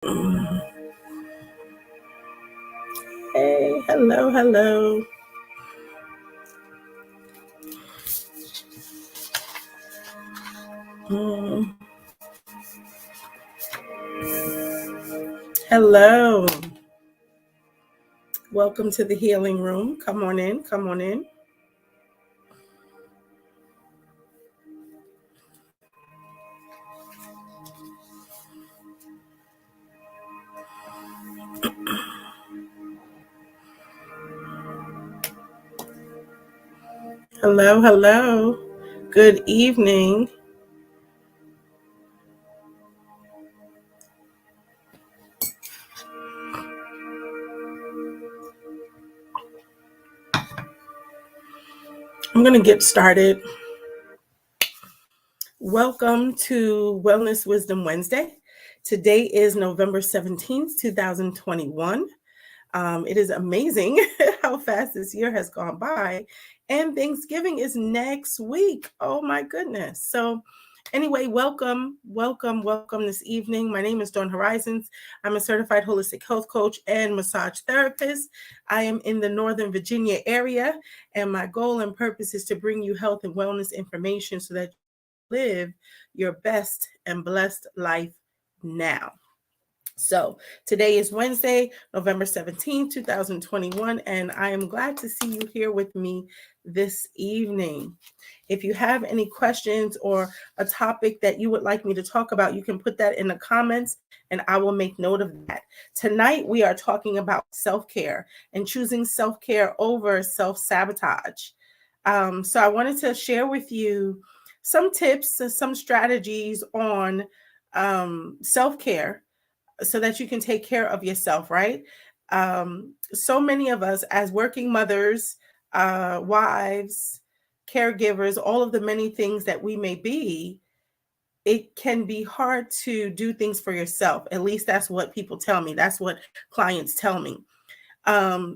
Hey, hello. Mm, Hello. Welcome to the healing room. Come on in. Hello. Good evening. I'm going to get started. Welcome to Wellness Wisdom Wednesday. Today is November 17th, 2021. It is amazing how fast this year has gone by, and Thanksgiving is next week. Oh my goodness. So anyway, welcome this evening. My name is Dawn Horizons. I'm a certified holistic health coach and massage therapist. I am in the Northern Virginia area, and my goal and purpose is to bring you health and wellness information so that you live your best and blessed life now. So today is Wednesday, November 17th, 2021, and I am glad to see you here with me this evening. If you have any questions or a topic that you would like me to talk about, you can put that in the comments and I will make note of that. Tonight, we are talking about self-care and choosing self-care over self-sabotage. So I wanted to share with you some tips and some strategies on self-care so that you can take care of yourself, right? So many of us, as working mothers, wives, caregivers, all of the many things that we may be, it can be hard to do things for yourself. At least that's what people tell me. That's what clients tell me.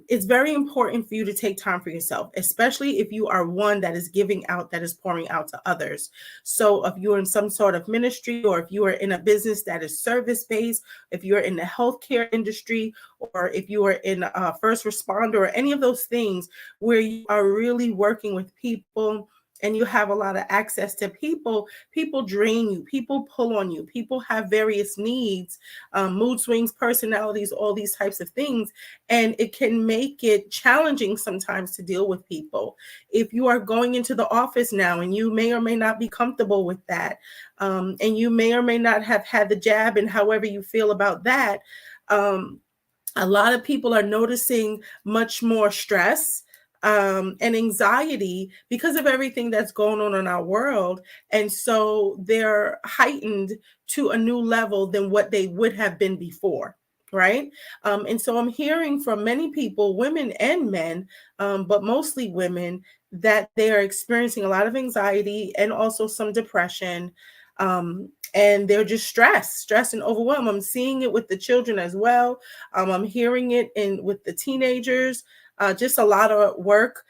It's very important for you to take time for yourself, especially if you are one that is giving out, that is pouring out to others. So if you're in some sort of ministry, or if you are in a business that is service-based, if you're in the healthcare industry, or if you are in a first responder, or any of those things where you are really working with people and you have a lot of access to people, people drain you, people pull on you, people have various needs, mood swings, personalities, all these types of things. And it can make it challenging sometimes to deal with people. If you are going into the office now and you may or may not be comfortable with that, and you may or may not have had the jab, and however you feel about that, a lot of people are noticing much more stress and anxiety because of everything that's going on in our world. And so they're heightened to a new level than what they would have been before. Right. And so I'm hearing from many people, women and men, but mostly women, that they are experiencing a lot of anxiety and also some depression. And they're just stressed and overwhelmed. I'm seeing it with the children as well. I'm hearing it with the teenagers, just a lot of work.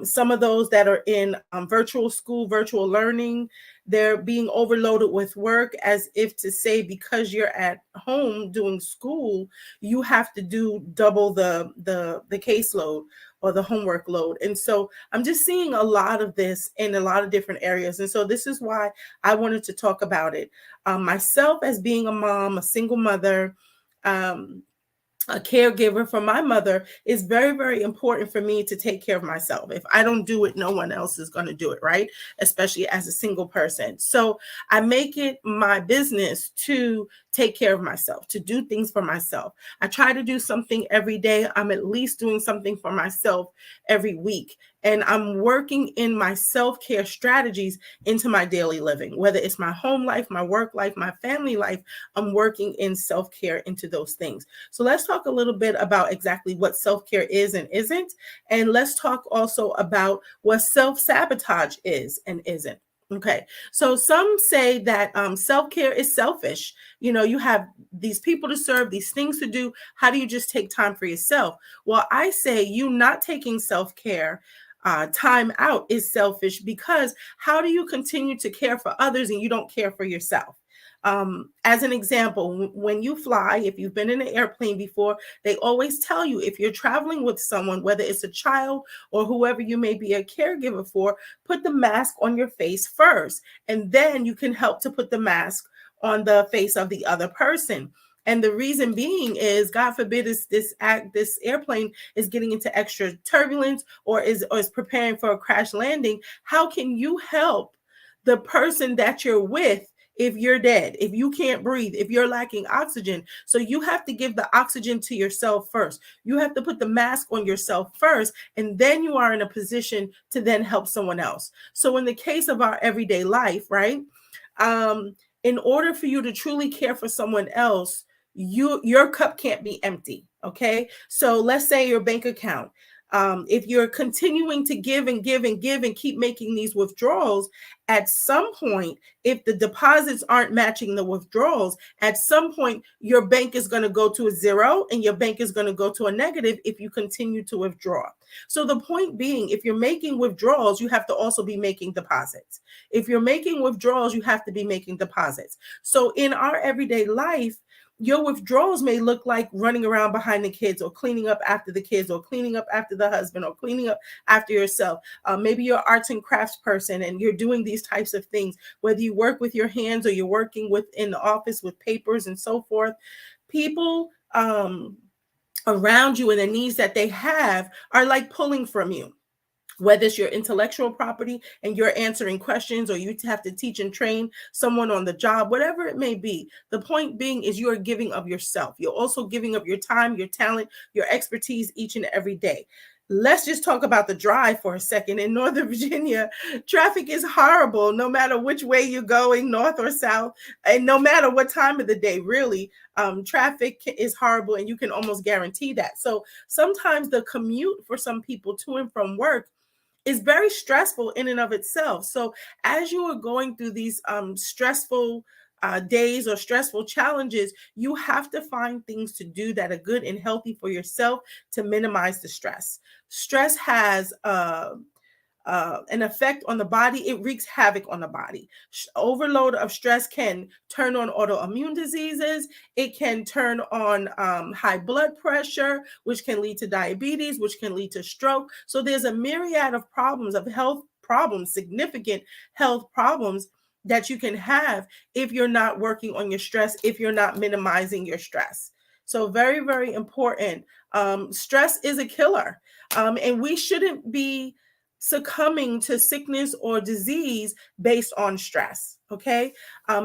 Some of those that are in virtual school, virtual learning, they're being overloaded with work, as if to say, because you're at home doing school, you have to do double the caseload or the homework load. And so I'm just seeing a lot of this in a lot of different areas. And so this is why I wanted to talk about it. Myself, as being a mom, a single mother, a caregiver for my mother, is very, very important for me to take care of myself. If I don't do it, no one else is going to do it, right? Especially as a single person. So I make it my business to take care of myself, to do things for myself. I try to do something every day. I'm at least doing something for myself every week. And I'm working in my self-care strategies into my daily living, whether it's my home life, my work life, my family life. I'm working in self-care into those things. So let's talk a little bit about exactly what self-care is and isn't. And let's talk also about what self-sabotage is and isn't. Okay, so some say that self-care is selfish. You know, you have these people to serve, these things to do. How do you just take time for yourself? Well, I say you not taking self-care time out is selfish, because how do you continue to care for others and you don't care for yourself? As an example, when you fly, if you've been in an airplane before, they always tell you, if you're traveling with someone, whether it's a child or whoever you may be a caregiver for, put the mask on your face first, and then you can help to put the mask on the face of the other person. And the reason being is, God forbid, this airplane is getting into extra turbulence or is preparing for a crash landing. How can you help the person that you're with if you're dead, if you can't breathe, if you're lacking oxygen? So you have to give the oxygen to yourself first. You have to put the mask on yourself first, and then you are in a position to then help someone else. So in the case of our everyday life, right? In order for you to truly care for someone else, your cup can't be empty. Okay. So let's say your bank account. If you're continuing to give and give and give and keep making these withdrawals, at some point, if the deposits aren't matching the withdrawals, at some point, your bank is going to go to a zero and your bank is going to go to a negative if you continue to withdraw. So the point being, if you're making withdrawals, you have to also be making deposits. If you're making withdrawals, you have to be making deposits. So in our everyday life, your withdrawals may look like running around behind the kids, or cleaning up after the kids, or cleaning up after the husband, or cleaning up after yourself. Maybe you're an arts and crafts person and you're doing these types of things, whether you work with your hands or you're working in the office with papers and so forth. People around you and the needs that they have are like pulling from you. Whether it's your intellectual property and you're answering questions, or you have to teach and train someone on the job, whatever it may be. The point being is, you are giving of yourself. You're also giving of your time, your talent, your expertise each and every day. Let's just talk about the drive for a second. In Northern Virginia, traffic is horrible, no matter which way you're going, north or south, and no matter what time of the day, really. Traffic is horrible, and you can almost guarantee that. So sometimes the commute for some people to and from work is very stressful in and of itself. So as you are going through these stressful days or stressful challenges, you have to find things to do that are good and healthy for yourself to minimize the stress. Stress has an effect on the body. It wreaks havoc on the body. Overload of stress can turn on autoimmune diseases. It can turn on high blood pressure, which can lead to diabetes, which can lead to stroke. So there's a myriad of problems, of health problems, significant health problems that you can have if you're not working on your stress, if you're not minimizing your stress. So very, very important. Stress is a killer, and we shouldn't be succumbing to sickness or disease based on stress, okay?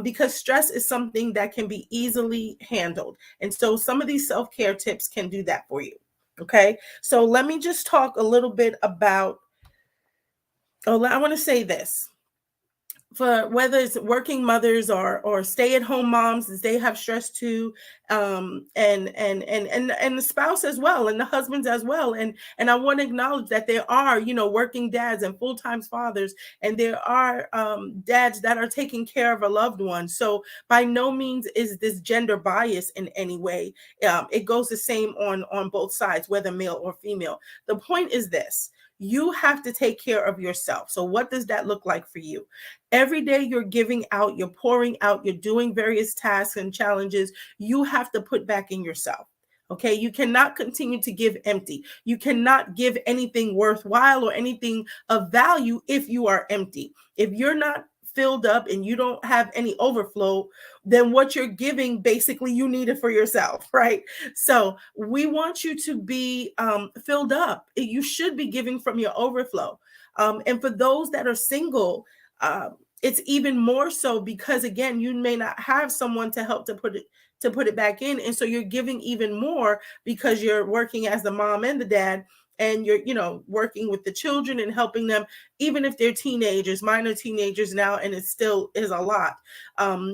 Because stress is something that can be easily handled. And so some of these self-care tips can do that for you, okay? So let me just talk a little bit about, I want to say this. For whether it's working mothers or stay-at-home moms, they have stress too, and the spouse as well, and the husbands as well. And I want to acknowledge that there are, working dads and full-time fathers, and there are dads that are taking care of a loved one. So by no means is this gender bias in any way. It goes the same on both sides, whether male or female. The point is this: you have to take care of yourself. So what does that look like for you? Every day you're giving out, you're pouring out, you're doing various tasks and challenges. You have to put back in yourself. Okay, you cannot continue to give empty. You cannot give anything worthwhile or anything of value if you are empty. If you're not filled up and you don't have any overflow, then what you're giving, basically you need it for yourself, right? So we want you to be filled up. You should be giving from your overflow. And for those that are single, it's even more so, because again, you may not have someone to help to put it back in. And so you're giving even more because you're working as the mom and the dad, and you're, working with the children and helping them, even if they're teenagers. Mine are teenagers now, and it still is a lot.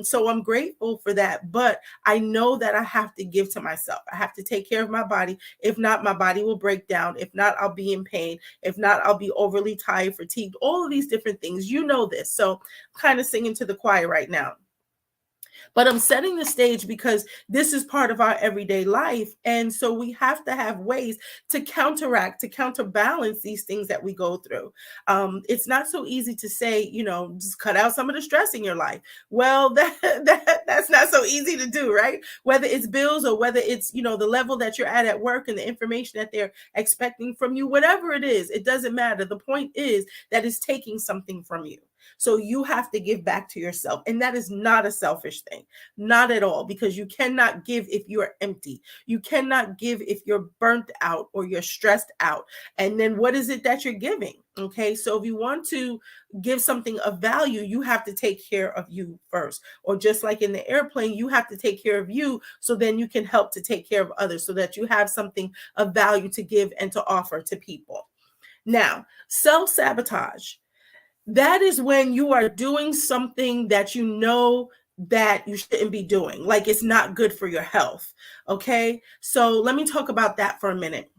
So I'm grateful for that. But I know that I have to give to myself. I have to take care of my body. If not, my body will break down. If not, I'll be in pain. If not, I'll be overly tired, fatigued, all of these different things. You know this. So I'm kind of singing to the choir right now. But I'm setting the stage because this is part of our everyday life. And so we have to have ways to counteract, to counterbalance these things that we go through. It's not so easy to say, just cut out some of the stress in your life. Well, that's not so easy to do, right? Whether it's bills or whether it's, the level that you're at work and the information that they're expecting from you, whatever it is, it doesn't matter. The point is that it's taking something from you. So you have to give back to yourself. And that is not a selfish thing, not at all, because you cannot give if you are empty. You cannot give if you're burnt out or you're stressed out. And then what is it that you're giving? Okay, so if you want to give something of value, you have to take care of you first. Or just like in the airplane, you have to take care of you so then you can help to take care of others so that you have something of value to give and to offer to people. Now, self-sabotage. That is when you are doing something that you know that you shouldn't be doing, like it's not good for your health. Okay, so let me talk about that for a minute.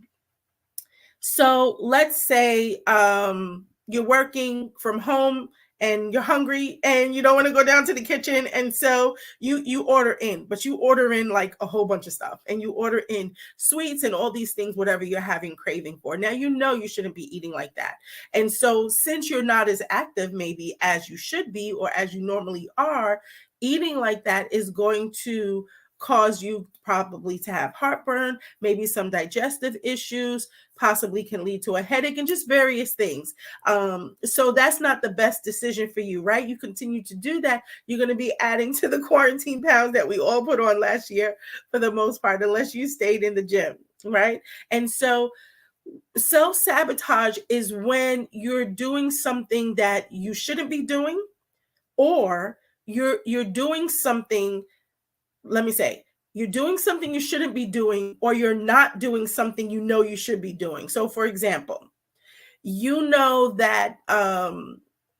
So let's say you're working from home and you're hungry and you don't want to go down to the kitchen, and so you order in, but you order in like a whole bunch of stuff, and you order in sweets and all these things, whatever you're having craving for. Now you shouldn't be eating like that. And so since you're not as active maybe as you should be or as you normally are, eating like that is going to cause you probably to have heartburn, maybe some digestive issues, possibly can lead to a headache, and just various things. So that's not the best decision for you, right? You continue to do that, you're going to be adding to the quarantine pounds that we all put on last year for the most part, unless you stayed in the gym, right? And so self-sabotage is when you're doing something that you shouldn't be doing, or you're doing something, let me say, you're doing something you shouldn't be doing, or you're not doing something you know you should be doing. So for example, you know that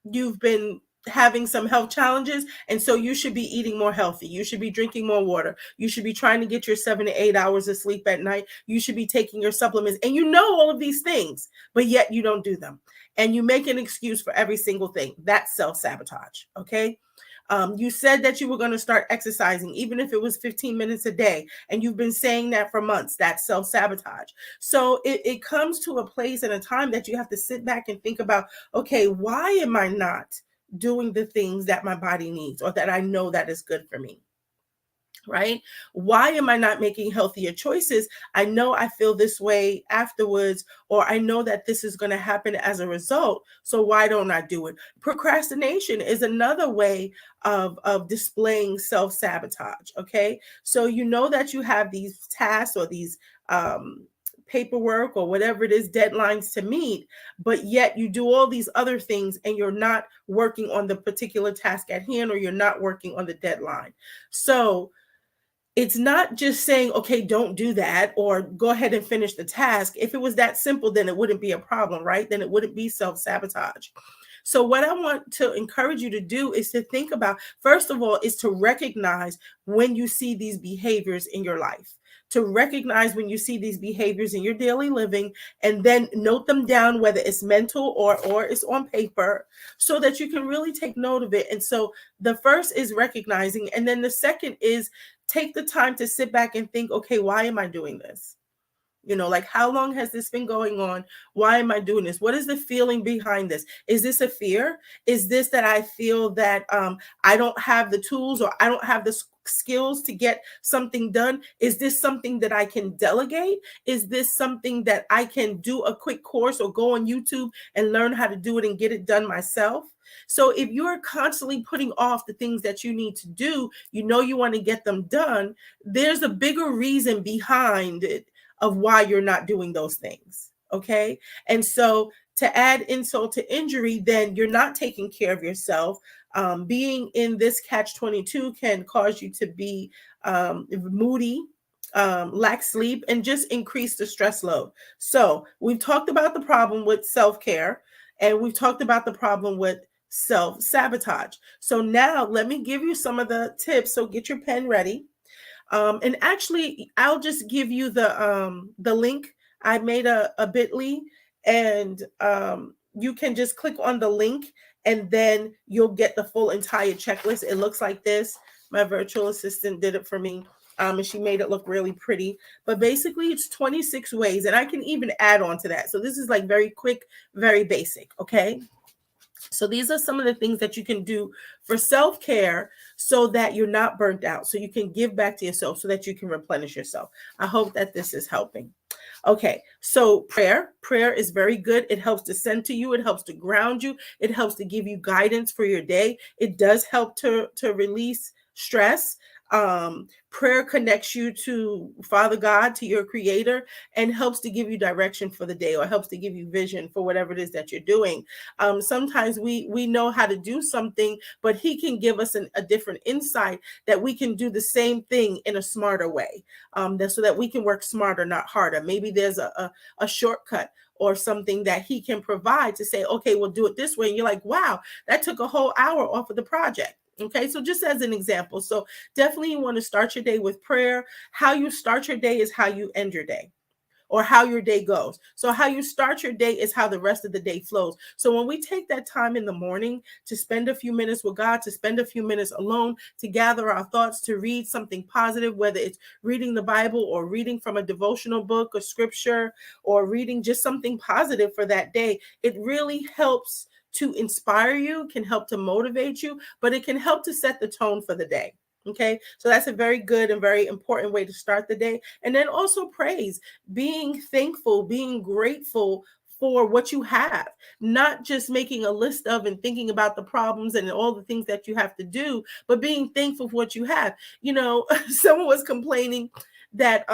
you've been having some health challenges, and so you should be eating more healthy. You should be drinking more water. You should be trying to get your 7 to 8 hours of sleep at night. You should be taking your supplements, and you know all of these things, but yet you don't do them. And you make an excuse for every single thing. That's self-sabotage, okay? You said that you were going to start exercising, even if it was 15 minutes a day, and you've been saying that for months. That's self-sabotage. So it comes to a place and a time that you have to sit back and think about, okay, why am I not doing the things that my body needs or that I know that is good for me? Right? Why am I not making healthier choices? I know I feel this way afterwards, or I know that this is going to happen as a result. So why don't I do it? Procrastination is another way of displaying self-sabotage. Okay. So you know that you have these tasks or these paperwork or whatever it is, deadlines to meet, but yet you do all these other things and you're not working on the particular task at hand, or you're not working on the deadline. So it's not just saying, okay, don't do that or go ahead and finish the task. If it was that simple, then it wouldn't be a problem, right? Then it wouldn't be self-sabotage. So what I want to encourage you to do is to think about, first of all, is to recognize when you see these behaviors in your life, to recognize when you see these behaviors in your daily living, and then note them down, whether it's mental or it's on paper, so that you can really take note of it. And so the first is recognizing, and then the second is take the time to sit back and think, okay, why am I doing this? Like, how long has this been going on? Why am I doing this? What is the feeling behind this? Is this a fear? Is this that I feel that I don't have the tools, or I don't have the skills to get something done? Is this something that I can delegate? Is this something that I can do a quick course or go on YouTube and learn how to do it and get it done myself? So if you're constantly putting off the things that you need to do, you want to get them done, there's a bigger reason behind it of why you're not doing those things. Okay. And so to add insult to injury, then you're not taking care of yourself. Being in this catch-22 can cause you to be moody, lack sleep, and just increase the stress load. So we've talked about the problem with self-care, and we've talked about the problem with self-sabotage. So now let me give you some of the tips. So get your pen ready. And actually, I'll just give you the link. I made a bit.ly, and you can just click on the link, and then you'll get the full entire checklist. It looks like this. My virtual assistant did it for me. And she made it look really pretty. But basically, it's 26 ways. And I can even add on to that. So this is like very quick, very basic. Okay. So these are some of the things that you can do for self-care so that you're not burnt out, so you can give back to yourself, so that you can replenish yourself. I hope that this is helping. Okay, so prayer is very good. It helps to center you. It helps to ground you. It helps to give you guidance for your day. It does help to release stress. Prayer connects you to Father God, to your creator, and helps to give you direction for the day, or helps to give you vision for whatever it is that you're doing. Sometimes we know how to do something, but he can give us a different insight that we can do the same thing in a smarter way, so that we can work smarter, not harder. Maybe there's a shortcut or something that he can provide to say, okay, we'll do it this way. And you're like, wow, that took a whole hour off of the project. Okay, so just as an example, so definitely you want to start your day with prayer. How you start your day is how you end your day, or how your day goes. So how you start your day is how the rest of the day flows. So when we take that time in the morning to spend a few minutes with God, to spend a few minutes alone, to gather our thoughts, to read something positive, whether it's reading the Bible or reading from a devotional book or scripture, or reading just something positive for that day, it really helps to inspire you, can help to motivate you, but it can help to set the tone for the day. Okay, so that's a very good and very important way to start the day. And then also praise, being thankful, being grateful for what you have, not just making a list of and thinking about the problems and all the things that you have to do, but being thankful for what you have. You know, someone was complaining that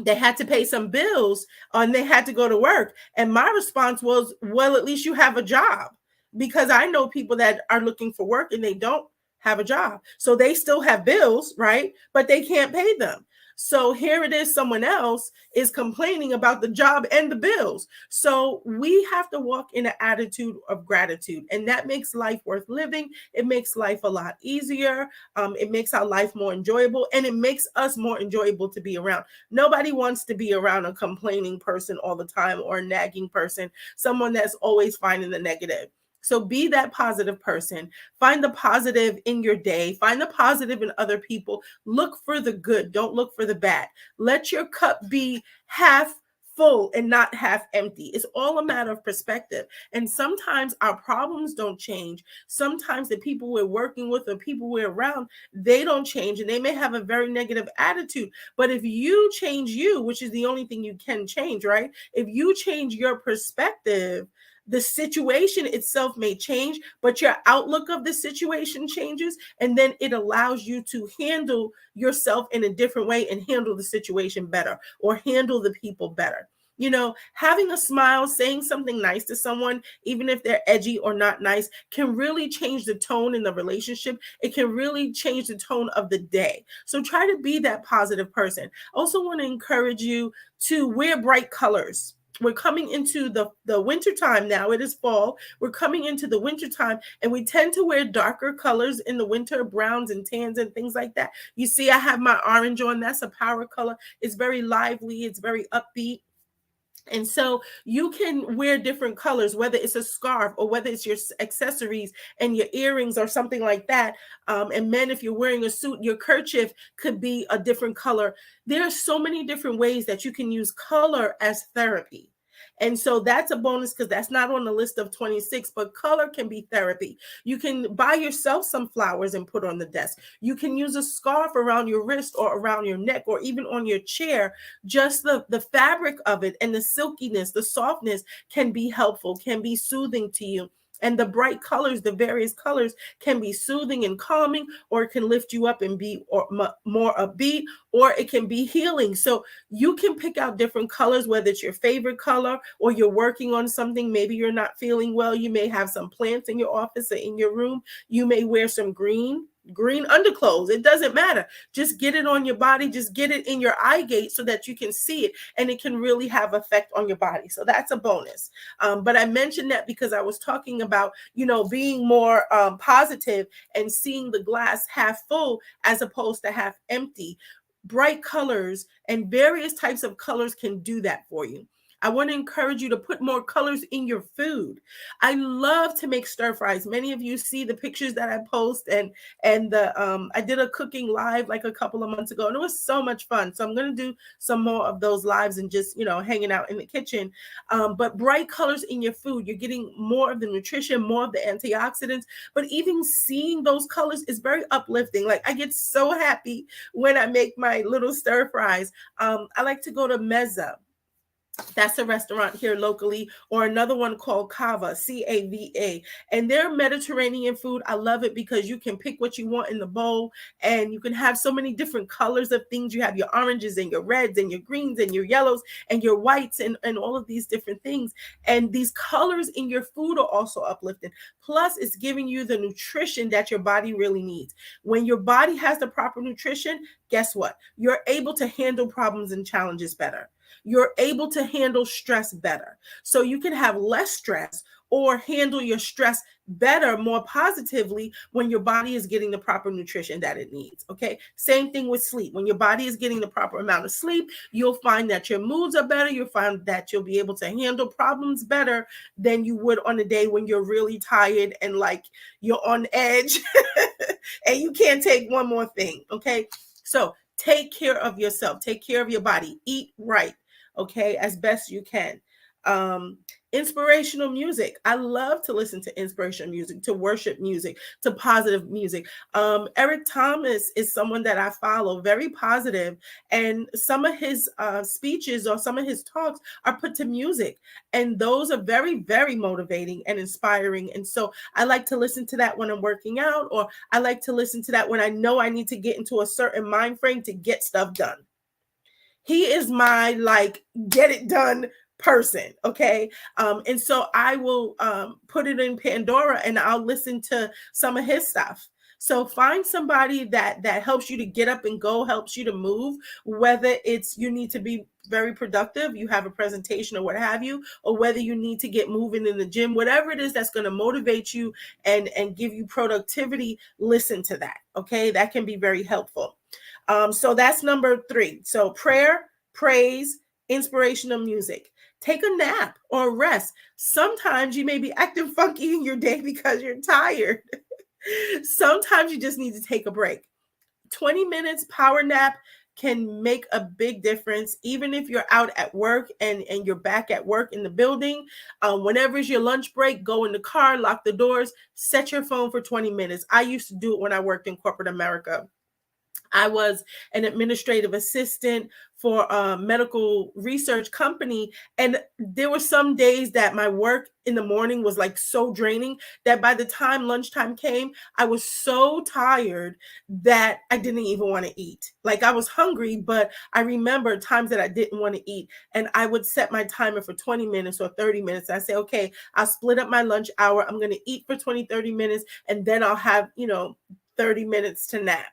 they had to pay some bills and they had to go to work. And my response was, well, at least you have a job, because I know people that are looking for work and they don't have a job. So they still have bills, right? But they can't pay them. So here it is, someone else is complaining about the job and the bills. So we have to walk in an attitude of gratitude, and that makes life worth living. It makes life a lot easier. It makes our life more enjoyable, and it makes us more enjoyable to be around. Nobody wants to be around a complaining person all the time, or a nagging person, someone that's always finding the negative. So be that positive person. Find the positive in your day. Find the positive in other people. Look for the good. Don't look for the bad. Let your cup be half full and not half empty. It's all a matter of perspective. And sometimes our problems don't change. Sometimes the people we're working with or people we're around, they don't change, and they may have a very negative attitude. But if you change you, which is the only thing you can change, right? If you change your perspective, the situation itself may change, but your outlook of the situation changes, and then it allows you to handle yourself in a different way and handle the situation better, or handle the people better. You know, having a smile, saying something nice to someone, even if they're edgy or not nice, can really change the tone in the relationship. It can really change the tone of the day. So try to be that positive person. Also want to encourage you to wear bright colors. We're coming into the winter time now. It is fall. We're coming into the winter time, and we tend to wear darker colors in the winter, browns and tans and things like that. You see, I have my orange on. That's a power color. It's very lively. It's very upbeat. And so you can wear different colors, whether it's a scarf or whether it's your accessories and your earrings or something like that. And men, if you're wearing a suit, your kerchief could be a different color. There are so many different ways that you can use color as therapy. And so that's a bonus, because that's not on the list of 26, but color can be therapy. You can buy yourself some flowers and put on the desk. You can use a scarf around your wrist or around your neck or even on your chair. Just the fabric of it and the silkiness, the softness can be helpful, can be soothing to you. And the bright colors, the various colors, can be soothing and calming, or it can lift you up and be more upbeat, or it can be healing. So you can pick out different colors, whether it's your favorite color or you're working on something. Maybe you're not feeling well. You may have some plants in your office or in your room. You may wear some green underclothes. It doesn't matter. Just get it on your body. Just get it in your eye gate so that you can see it, and it can really have effect on your body. So that's a bonus. But I mentioned that because I was talking about, being more positive and seeing the glass half full as opposed to half empty. Bright colors and various types of colors can do that for you. I want to encourage you to put more colors in your food. I love to make stir fries. Many of you see the pictures that I post, and the I did a cooking live like a couple of months ago, and it was so much fun. So I'm going to do some more of those lives and just, hanging out in the kitchen. But bright colors in your food, you're getting more of the nutrition, more of the antioxidants. But even seeing those colors is very uplifting. Like, I get so happy when I make my little stir fries. I like to go to Meza. That's a restaurant here locally, or another one called Cava, Cava. And their Mediterranean food, I love it because you can pick what you want in the bowl, and you can have so many different colors of things. You have your oranges and your reds and your greens and your yellows and your whites and all of these different things. And these colors in your food are also uplifting. Plus, it's giving you the nutrition that your body really needs. When your body has the proper nutrition, guess what? You're able to handle problems and challenges better. You're able to handle stress better. So you can have less stress or handle your stress better, more positively, when your body is getting the proper nutrition that it needs. Okay. Same thing with sleep. When your body is getting the proper amount of sleep, you'll find that your moods are better. You'll find that you'll be able to handle problems better than you would on a day when you're really tired and like you're on edge and you can't take one more thing. Okay. So take care of yourself. Take care of your body. Eat right. Okay, as best you can. Inspirational music. I love to listen to inspirational music, to worship music, to positive music. Eric Thomas is someone that I follow, very positive, and some of his speeches or some of his talks are put to music, and those are very, very motivating and inspiring. And so I like to listen to that when I'm working out, or I like to listen to that when I know I need to get into a certain mind frame to get stuff done. He is my get it done person. Okay. And so I will put it in Pandora and I'll listen to some of his stuff. So find somebody that helps you to get up and go, helps you to move, whether it's you need to be very productive, you have a presentation or what have you, or whether you need to get moving in the gym, whatever it is that's going to motivate you and give you productivity, listen to that. Okay. That can be very helpful. So that's number 3. So prayer, praise, inspirational music. Take a nap or rest. Sometimes you may be acting funky in your day because you're tired. Sometimes you just need to take a break. 20 minutes power nap can make a big difference, even if you're out at work and you're back at work in the building. Whenever is your lunch break, go in the car, lock the doors, set your phone for 20 minutes. I used to do it when I worked in corporate America. I was an administrative assistant for a medical research company. And there were some days that my work in the morning was like so draining that by the time lunchtime came, I was so tired that I didn't even want to eat. Like, I was hungry, but I remember times that I didn't want to eat. And I would set my timer for 20 minutes or 30 minutes. I say, okay, I'll split up my lunch hour. I'm going to eat for 20, 30 minutes, and then I'll have, 30 minutes to nap.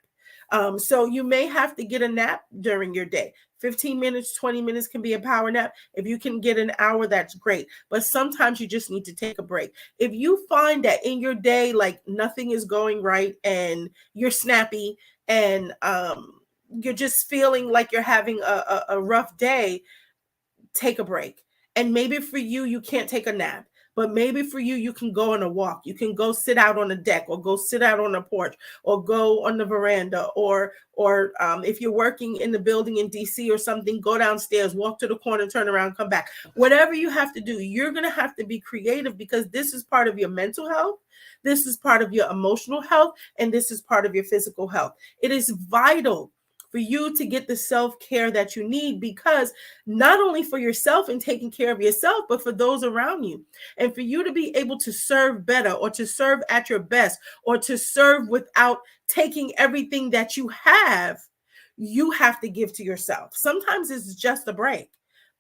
So you may have to get a nap during your day. 15 minutes, 20 minutes can be a power nap. If you can get an hour, that's great. But sometimes you just need to take a break. If you find that in your day, like nothing is going right and you're snappy and you're just feeling like you're having a rough day, take a break. And maybe for you, you can't take a nap. But maybe for you, you can go on a walk. You can go sit out on the deck, or go sit out on the porch, or go on the veranda, or if you're working in the building in DC or something, go downstairs, walk to the corner, turn around, come back. Whatever you have to do, you're going to have to be creative, because this is part of your mental health. This is part of your emotional health, and this is part of your physical health. It is vital for you to get the self-care that you need, because not only for yourself and taking care of yourself, but for those around you. And for you to be able to serve better, or to serve at your best, or to serve without taking everything that you have to give to yourself. Sometimes it's just a break.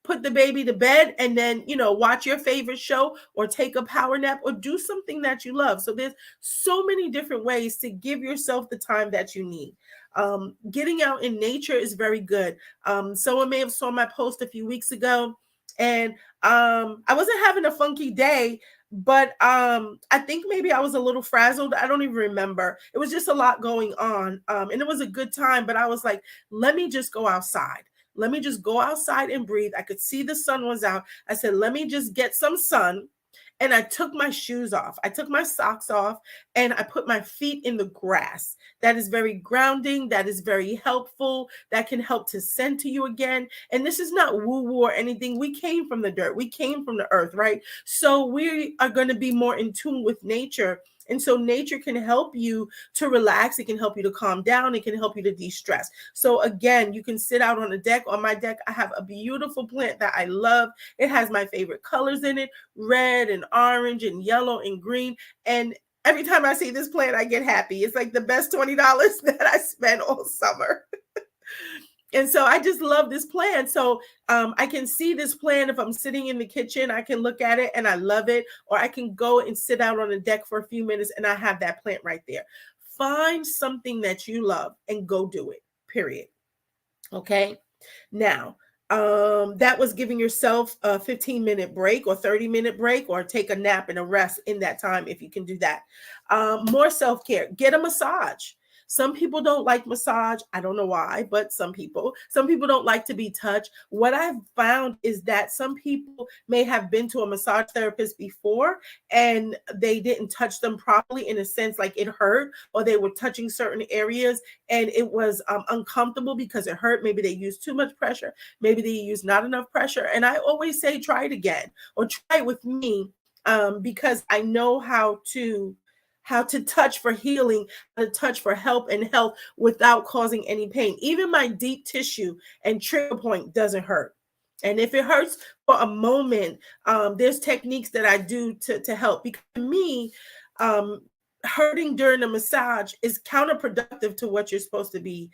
Put the baby to bed and then, watch your favorite show, or take a power nap, or do something that you love. So there's so many different ways to give yourself the time that you need. Getting out in nature is very good. Someone may have saw my post a few weeks ago, and I wasn't having a funky day, but I think maybe I was a little frazzled. I don't even remember. It was just a lot going on. And it was a good time, but I was like, let me just go outside. let me just go outside and breathe. I could see the sun was out. I said, let me just get some sun. And I took my shoes off. I took my socks off and I put my feet in the grass. That is very grounding. That is very helpful. That can help to center you again. And this is not woo-woo or anything. We came from the dirt. We came from the earth, right? So we are going to be more in tune with nature. And so nature can help you to relax. It can help you to calm down. It can help you to de-stress. So again, you can sit out on a deck. On my deck, I have a beautiful plant that I love. It has my favorite colors in it, red and orange and yellow and green. And every time I see this plant, I get happy. It's like the best $20 that I spent all summer. And so I just love this plant. So I can see this plant if I'm sitting in the kitchen, I can look at it and I love it. Or I can go and sit out on the deck for a few minutes and I have that plant right there. Find something that you love and go do it, period. Okay. Now, that was giving yourself a 15-minute break or 30-minute break, or take a nap and a rest in that time if you can do that. More self-care. Get a massage. Some people don't like massage. I don't know why, but some people don't like to be touched. What I've found is that some people may have been to a massage therapist before and they didn't touch them properly, in a sense like it hurt, or they were touching certain areas and it was uncomfortable because it hurt. Maybe they used too much pressure. Maybe they used not enough pressure. And I always say, try it again, or try it with me, because I know how to touch for healing, how to touch for help and health without causing any pain. Even my deep tissue and trigger point doesn't hurt. And if it hurts for a moment, there's techniques that I do to help. Because to me, hurting during a massage is counterproductive to what you're supposed to be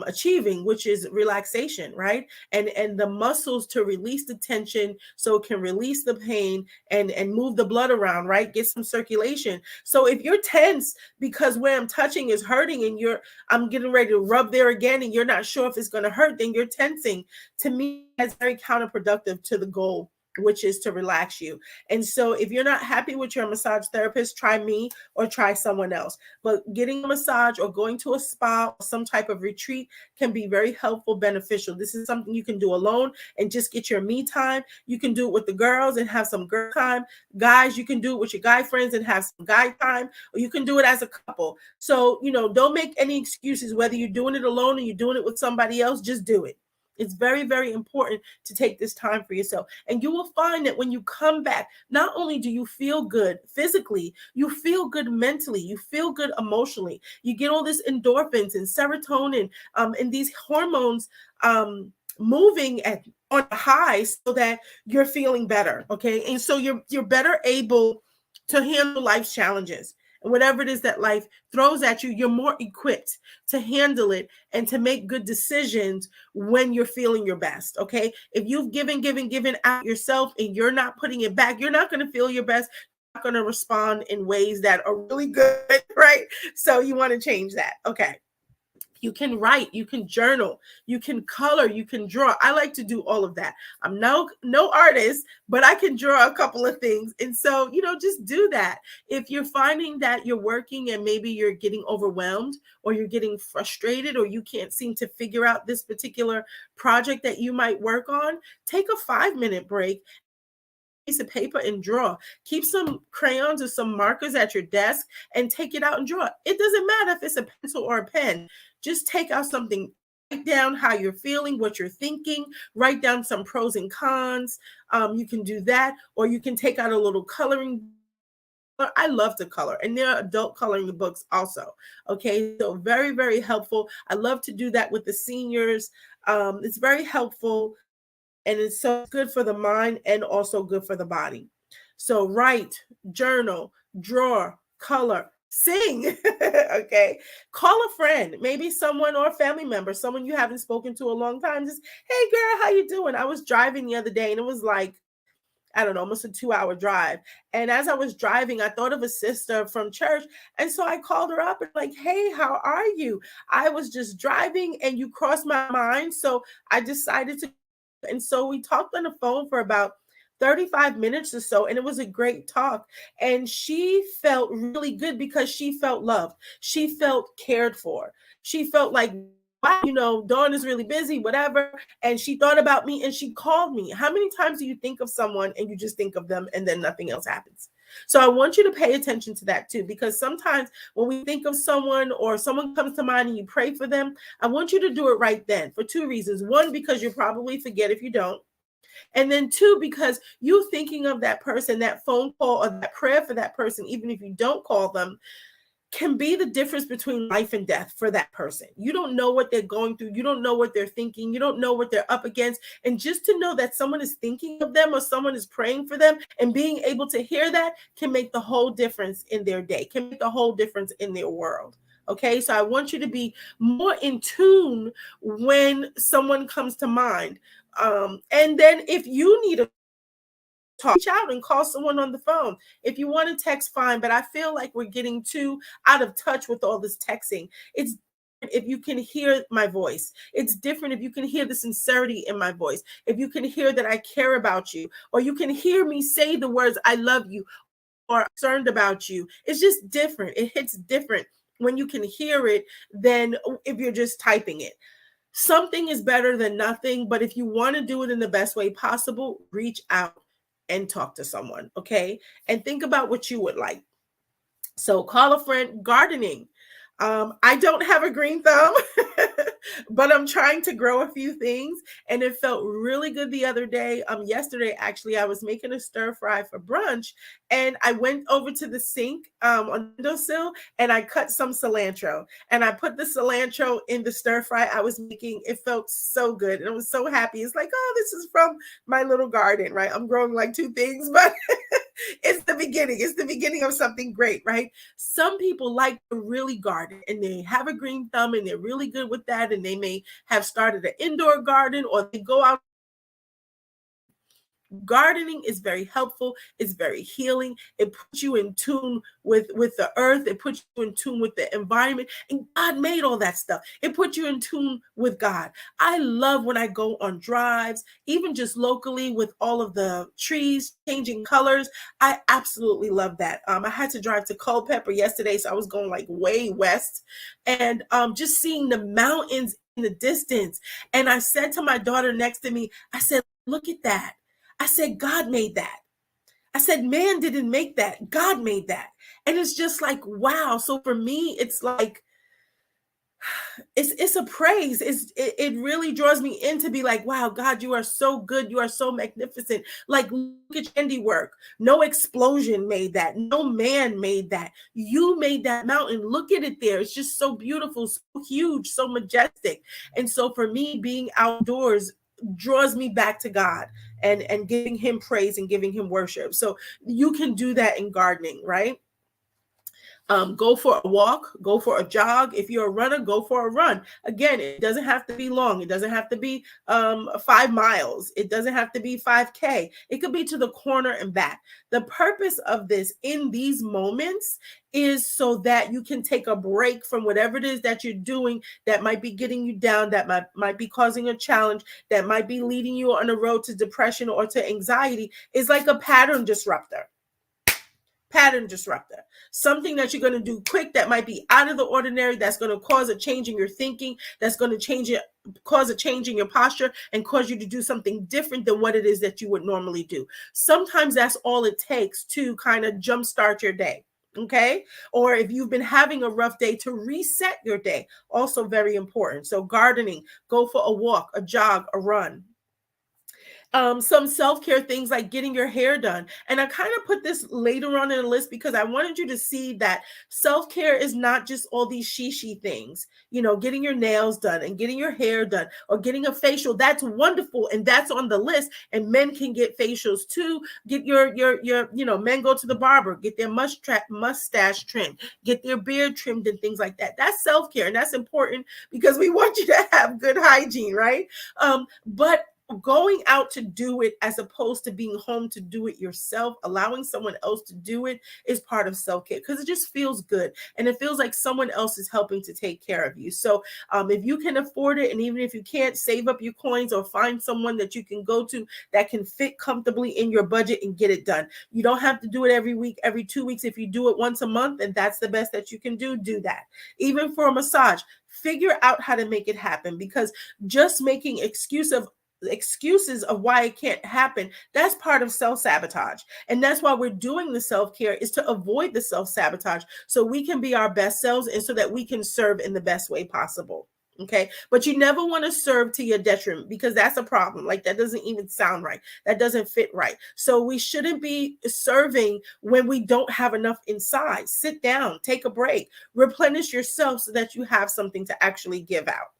achieving, which is relaxation, right? And the muscles to release the tension so it can release the pain and move the blood around, right? Get some circulation. So if you're tense because where I'm touching is hurting and I'm getting ready to rub there again and you're not sure if it's going to hurt, then you're tensing. To me, that's very counterproductive to the goal, which is to relax you. And so if you're not happy with your massage therapist, try me or try someone else. But getting a massage or going to a spa or some type of retreat can be very helpful, beneficial. This is something you can do alone and just get your me time. You can do it with the girls and have some girl time. Guys, you can do it with your guy friends and have some guy time, or you can do it as a couple. So, don't make any excuses, whether you're doing it alone or you're doing it with somebody else, just do it. It's very, very important to take this time for yourself. And you will find that when you come back, not only do you feel good physically, you feel good mentally, you feel good emotionally. You get all this endorphins and serotonin and these hormones moving on a high so that you're feeling better. Okay. And so you're better able to handle life's challenges. And whatever it is that life throws at you, you're more equipped to handle it and to make good decisions when you're feeling your best, okay? If you've given out yourself and you're not putting it back, you're not going to feel your best. You're not going to respond in ways that are really good, right? So you want to change that, okay? You can write, you can journal, you can color, you can draw. I like to do all of that. I'm no artist, but I can draw a couple of things. And so, just do that. If you're finding that you're working and maybe you're getting overwhelmed or you're getting frustrated or you can't seem to figure out this particular project that you might work on, take a 5-minute break, piece of paper and draw. Keep some crayons or some markers at your desk and take it out and draw. It doesn't matter if it's a pencil or a pen. Just take out something, write down how you're feeling, what you're thinking, write down some pros and cons. You can do that, or you can take out a little coloring. I love to color, and there are adult coloring books also. Okay, so very, very helpful. I love to do that with the seniors. It's very helpful. And it's so good for the mind and also good for the body. So write, journal, draw, color, sing. Okay. Call a friend, maybe someone or a family member, someone you haven't spoken to a long time. Just, hey girl, how you doing? I was driving the other day and it was like, I don't know, almost a 2-hour drive. And as I was driving, I thought of a sister from church. And so I called her up and like, hey, how are you? I was just driving and you crossed my mind. So I decided to. And so we talked on the phone for about 35 minutes or so, and it was a great talk. And she felt really good because she felt loved. She felt cared for. She felt like wow, Dawn is really busy, whatever. And she thought about me and she called me. How many times do you think of someone and you just think of them and then nothing else happens? So I want you to pay attention to that too, because sometimes when we think of someone or someone comes to mind and you pray for them, I want you to do it right then for two reasons. One, because you'll probably forget if you don't. And then two, because you thinking of that person, that phone call or that prayer for that person, even if you don't call them, can be the difference between life and death for that person. You don't know what they're going through. You don't know what they're thinking. You don't know what they're up against. And just to know that someone is thinking of them or someone is praying for them and being able to hear that can make the whole difference in their day, can make the whole difference in their world. Okay, so I want you to be more in tune when someone comes to mind. And then if you need a reach out and call someone on the phone. If you want to text, fine, but I feel like we're getting too out of touch with all this texting. It's if you can hear my voice. It's different if you can hear the sincerity in my voice. If you can hear that I care about you, or you can hear me say the words, I love you, or concerned about you. It's just different. It hits different when you can hear it than if you're just typing it. Something is better than nothing, but if you want to do it in the best way possible, reach out and talk to someone, okay? And think about what you would like. So call a friend. Gardening. I don't have a green thumb, but I'm trying to grow a few things, and it felt really good the other day. Yesterday, actually, I was making a stir fry for brunch, and I went over to the sink on the windowsill, and I cut some cilantro, and I put the cilantro in the stir fry I was making. It felt so good, and I was so happy. It's like, oh, this is from my little garden, right? I'm growing like two things, but it's the beginning. It's the beginning of something great, right? Some people like to really garden and they have a green thumb and they're really good with that. And they may have started an indoor garden or they go out. Gardening is very helpful. It's very healing. It puts you in tune with the earth. It puts you in tune with the environment. And God made all that stuff. It puts you in tune with God. I love when I go on drives, even just locally with all of the trees changing colors. I absolutely love that. I had to drive to Culpeper yesterday, so I was going like way west, and just seeing the mountains in the distance. And I said to my daughter next to me, I said, look at that. I said, God made that. I said, man didn't make that. God made that. And it's just like, wow. So for me, it's like, it's a praise. It really draws me in to be like, wow, God, you are so good. You are so magnificent. Like, look at your handiwork. No explosion made that. No man made that. You made that mountain. Look at it there. It's just so beautiful, so huge, so majestic. And so for me, being outdoors draws me back to God and giving him praise and giving him worship. So you can do that in gardening, right? Go for a walk, go for a jog. If you're a runner, go for a run. Again, it doesn't have to be long. It doesn't have to be 5 miles. It doesn't have to be 5K. It could be to the corner and back. The purpose of this in these moments is so that you can take a break from whatever it is that you're doing that might be getting you down, that might be causing a challenge, that might be leading you on a road to depression or to anxiety. It's like a pattern disruptor. Something that you're going to do quick that might be out of the ordinary, that's going to cause a change in your thinking, that's going to cause a change in your posture and cause you to do something different than what it is that you would normally do. Sometimes that's all it takes to kind of jumpstart your day. Okay. Or if you've been having a rough day, to reset your day, also very important. So gardening, go for a walk, a jog, a run. Some self-care things like getting your hair done. And I kind of put this later on in the list because I wanted you to see that self-care is not just all these she things, getting your nails done and getting your hair done or getting a facial. That's wonderful. And that's on the list. And men can get facials too. Get your men go to the barber, get their mustache trimmed, get their beard trimmed and things like that. That's self-care. And that's important because we want you to have good hygiene, right? But going out to do it as opposed to being home to do it yourself, allowing someone else to do it is part of self-care because it just feels good and it feels like someone else is helping to take care of you. So if you can afford it, and even if you can't, save up your coins or find someone that you can go to that can fit comfortably in your budget and get it done. You don't have to do it every week, every 2 weeks. If you do it once a month and that's the best that you can do that. Even for a massage, figure out how to make it happen, because just making excuses of why it can't happen, that's part of self-sabotage. And that's why we're doing the self-care, is to avoid the self-sabotage so we can be our best selves and so that we can serve in the best way possible. Okay, but you never want to serve to your detriment, because that's a problem. Like, that doesn't even sound right. That doesn't fit right. So we shouldn't be serving when we don't have enough inside. Sit down, take a break, replenish yourself so that you have something to actually give out.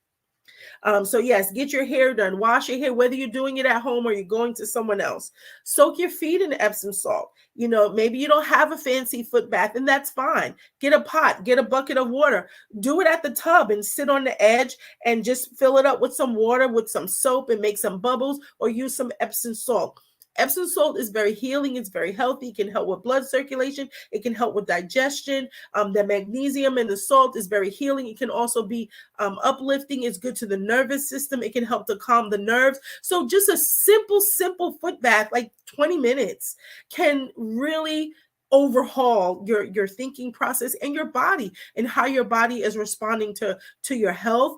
So yes, get your hair done, wash your hair, whether you're doing it at home or you're going to someone else. Soak your feet in Epsom salt. You know, maybe you don't have a fancy foot bath, and that's fine. Get a pot, get a bucket of water, do it at the tub and sit on the edge and just fill it up with some water, with some soap, and make some bubbles, or use some Epsom salt. Epsom salt is very healing. It's very healthy. It can help with blood circulation. It can help with digestion. The magnesium in the salt is very healing. It can also be uplifting. It's good to the nervous system. It can help to calm the nerves. So just a simple foot bath, like 20 minutes, can really overhaul your thinking process and your body, and how your body is responding to your health,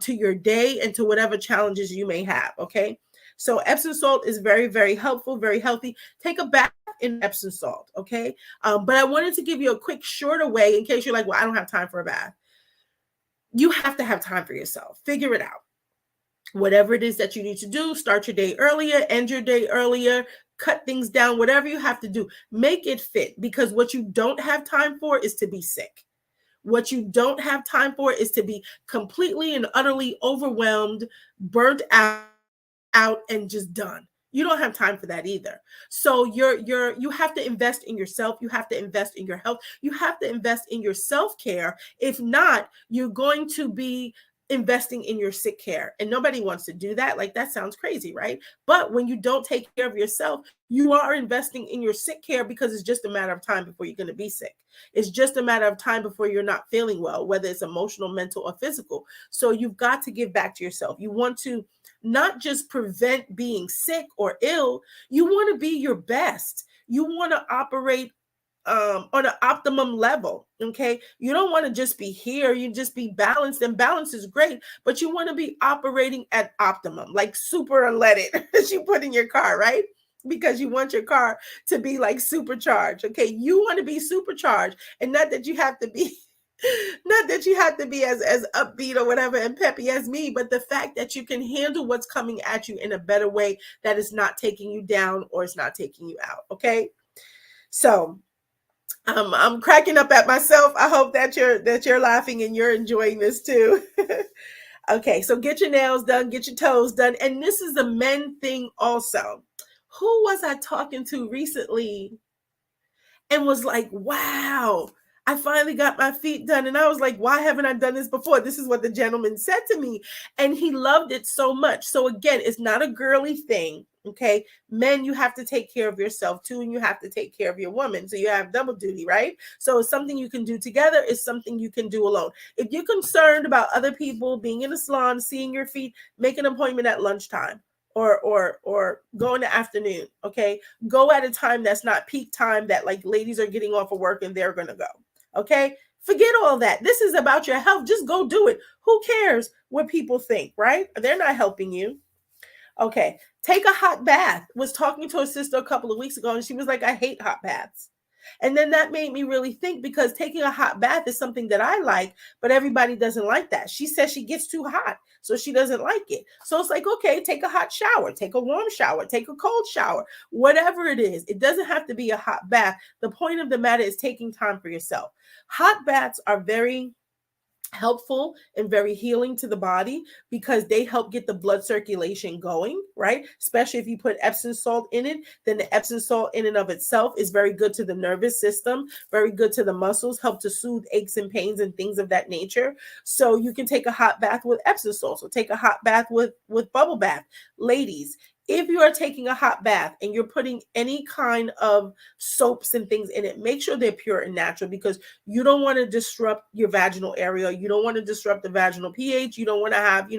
to your day, and to whatever challenges you may have. Okay. So Epsom salt is very, very helpful, very healthy. Take a bath in Epsom salt, okay? But I wanted to give you a quick, shorter way in case you're like, well, I don't have time for a bath. You have to have time for yourself. Figure it out. Whatever it is that you need to do, start your day earlier, end your day earlier, cut things down, whatever you have to do. Make it fit, because what you don't have time for is to be sick. What you don't have time for is to be completely and utterly overwhelmed, burnt out, and just done. You don't have time for that either. So you have to invest in yourself. You have to invest in your health. You have to invest in your self-care. If not, you're going to be investing in your sick care. And nobody wants to do that. Like, that sounds crazy, right? But when you don't take care of yourself, you are investing in your sick care, because it's just a matter of time before you're going to be sick. It's just a matter of time before you're not feeling well, whether it's emotional, mental, or physical. So you've got to give back to yourself. You want to not just prevent being sick or ill. You want to be your best. You want to operate on an optimum level. Okay. You don't want to just be here. You just be balanced, and balance is great, but you want to be operating at optimum, like super unleaded as you put in your car, right? Because you want your car to be like supercharged. Okay. You want to be supercharged, and not that you have to be as upbeat or whatever and peppy as me, but the fact that you can handle what's coming at you in a better way, that is not taking you down or it's not taking you out. Okay. So I'm cracking up at myself. I hope that you're laughing and you're enjoying this too. Okay, so get your nails done, get your toes done. And this is the men thing also. Who was I talking to recently and was like, wow, I finally got my feet done. And I was like, why haven't I done this before? This is what the gentleman said to me. And he loved it so much. So again, it's not a girly thing. Okay. Men, you have to take care of yourself too. And you have to take care of your woman. So you have double duty, right? So it's something you can do together. It's something you can do alone. If you're concerned about other people being in the salon, seeing your feet, make an appointment at lunchtime. Or go in the afternoon. Okay. Go at a time that's not peak time, that like ladies are getting off of work and they're going to go. Okay. Forget all that. This is about your health. Just go do it. Who cares what people think, right? They're not helping you. Okay. Take a hot bath. Was talking to a sister a couple of weeks ago and she was like, I hate hot baths. And then that made me really think, because taking a hot bath is something that I like, but everybody doesn't like that. She says she gets too hot, so she doesn't like it. So it's like, okay, take a hot shower, take a warm shower, take a cold shower, whatever it is. It doesn't have to be a hot bath. The point of the matter is taking time for yourself. Hot baths are very helpful and very healing to the body because they help get the blood circulation going, right? Especially if you put Epsom salt in it, then the Epsom salt in and of itself is very good to the nervous system, very good to the muscles, help to soothe aches and pains and things of that nature. So you can take a hot bath with Epsom salt. So take a hot bath with bubble bath. Ladies, if you are taking a hot bath and you're putting any kind of soaps and things in it, make sure they're pure and natural because you don't want to disrupt your vaginal area. You don't want to disrupt the vaginal pH. You don't want to have,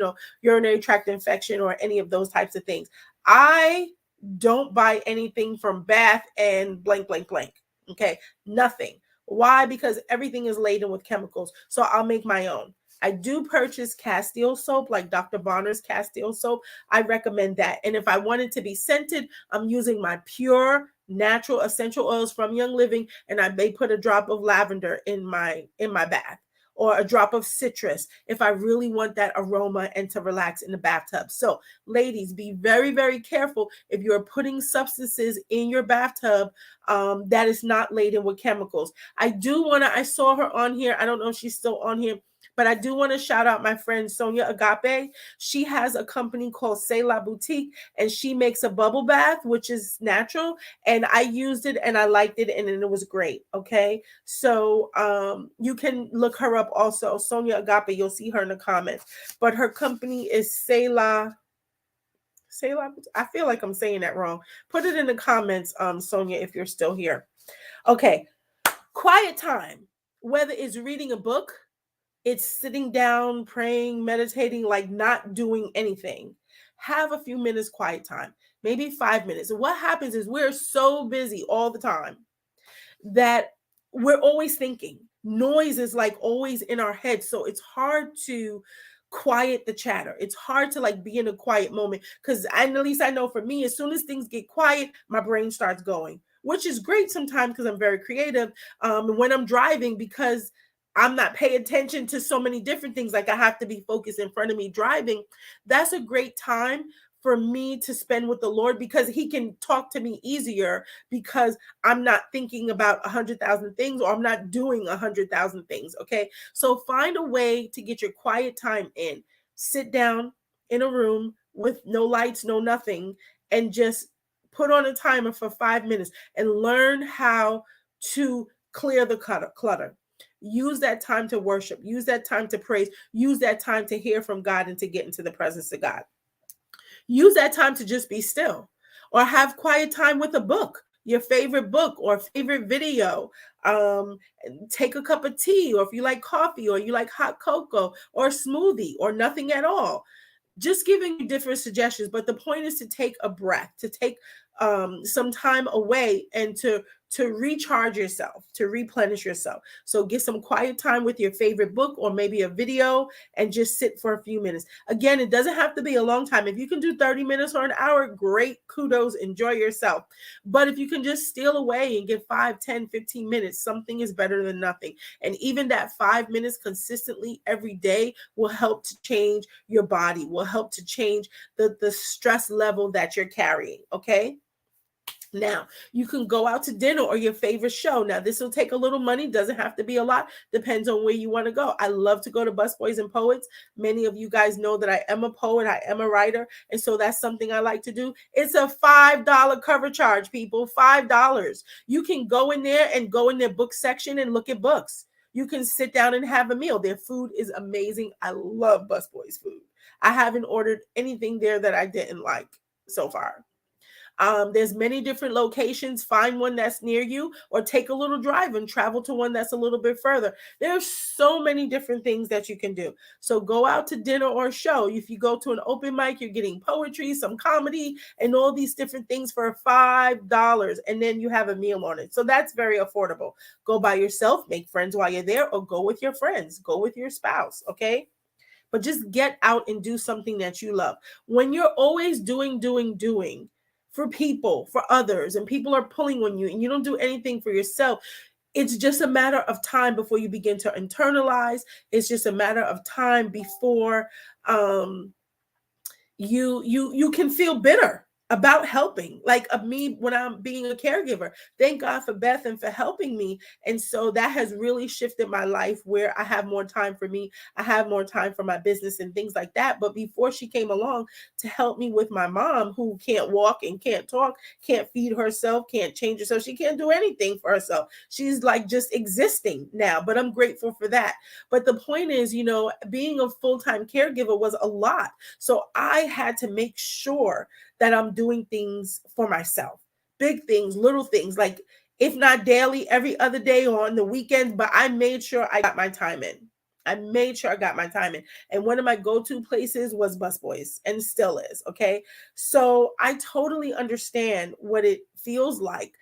urinary tract infection or any of those types of things. I don't buy anything from Bath and blank, blank, blank. Okay. Nothing. Why? Because everything is laden with chemicals. So I'll make my own. I do purchase Castile soap, like Dr. Bonner's Castile soap. I recommend that. And if I want it to be scented, I'm using my pure natural essential oils from Young Living, and I may put a drop of lavender in my bath, or a drop of citrus if I really want that aroma and to relax in the bathtub. So ladies, be very, very careful if you're putting substances in your bathtub that is not laden with chemicals. I saw her on here. I don't know if she's still on here, but I do want to shout out my friend Sonia Agape. She has a company called C'est La Boutique, and she makes a bubble bath, which is natural. And I used it and I liked it, and it was great. Okay. So you can look her up also. Sonia Agape, you'll see her in the comments. But her company is C'est La, I feel like I'm saying that wrong. Put it in the comments, Sonia, if you're still here. Okay. Quiet time, whether it's reading a book, it's sitting down, praying, meditating, like not doing anything. Have a few minutes quiet time, maybe 5 minutes. And what happens is we're so busy all the time that we're always thinking. Noise is like always in our head. So it's hard to quiet the chatter. It's hard to like be in a quiet moment because at least I know for me, as soon as things get quiet, my brain starts going, which is great sometimes because I'm very creative. When I'm driving, because I'm not paying attention to so many different things, like I have to be focused in front of me driving. That's a great time for me to spend with the Lord because he can talk to me easier because I'm not thinking about 100,000 things or I'm not doing 100,000 things. Okay. So find a way to get your quiet time in. Sit down in a room with no lights, no nothing, and just put on a timer for 5 minutes and learn how to clear the clutter. Use that time to worship. Use that time to praise. Use that time to hear from God and to get into the presence of God. Use that time to just be still or have quiet time with a book, your favorite book or favorite video. Take a cup of tea, or if you like coffee or you like hot cocoa or a smoothie or nothing at all. Just giving you different suggestions, but the point is to take a breath, to take some time away and to recharge yourself, to replenish yourself. So get some quiet time with your favorite book or maybe a video and just sit for a few minutes. Again, it doesn't have to be a long time. If you can do 30 minutes or an hour, great, kudos, enjoy yourself. But if you can just steal away and get 5, 10, 15 minutes, something is better than nothing. And even that 5 minutes consistently every day will help to change your body, will help to change the stress level that you're carrying. Okay. Now, you can go out to dinner or your favorite show. Now, this will take a little money. Doesn't have to be a lot. Depends on where you want to go. I love to go to Busboys and Poets. Many of you guys know that I am a poet. I am a writer. And so that's something I like to do. It's a $5 cover charge, people. $5. You can go in there and go in their book section and look at books. You can sit down and have a meal. Their food is amazing. I love Busboys food. I haven't ordered anything there that I didn't like so far. There's many different locations. Find one that's near you or take a little drive and travel to one that's a little bit further. There's so many different things that you can do. So go out to dinner or a show. If you go to an open mic, you're getting poetry, some comedy, and all these different things for $5. And then you have a meal on it. So that's very affordable. Go by yourself, make friends while you're there, or go with your friends, go with your spouse. Okay. But just get out and do something that you love. When you're always doing for people, for others, and people are pulling on you and you don't do anything for yourself, it's just a matter of time before you begin to internalize. It's just a matter of time before you can feel bitter. about helping, like of me when I'm being a caregiver. Thank God for Beth and for helping me. And so that has really shifted my life where I have more time for me. I have more time for my business and things like that. But before she came along to help me with my mom, who can't walk and can't talk, can't feed herself, can't change herself, she can't do anything for herself. She's like just existing now, but I'm grateful for that. But the point is, being a full-time caregiver was a lot. So I had to make sure that I'm doing things for myself, big things, little things, like if not daily, every other day or on the weekends, but I made sure I got my time in. I made sure I got my time in. And one of my go-to places was Busboys and still is. Okay. So I totally understand what it feels like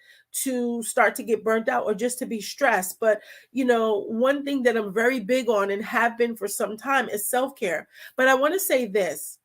to start to get burnt out or just to be stressed. But, one thing that I'm very big on and have been for some time is self-care. But I want to say this.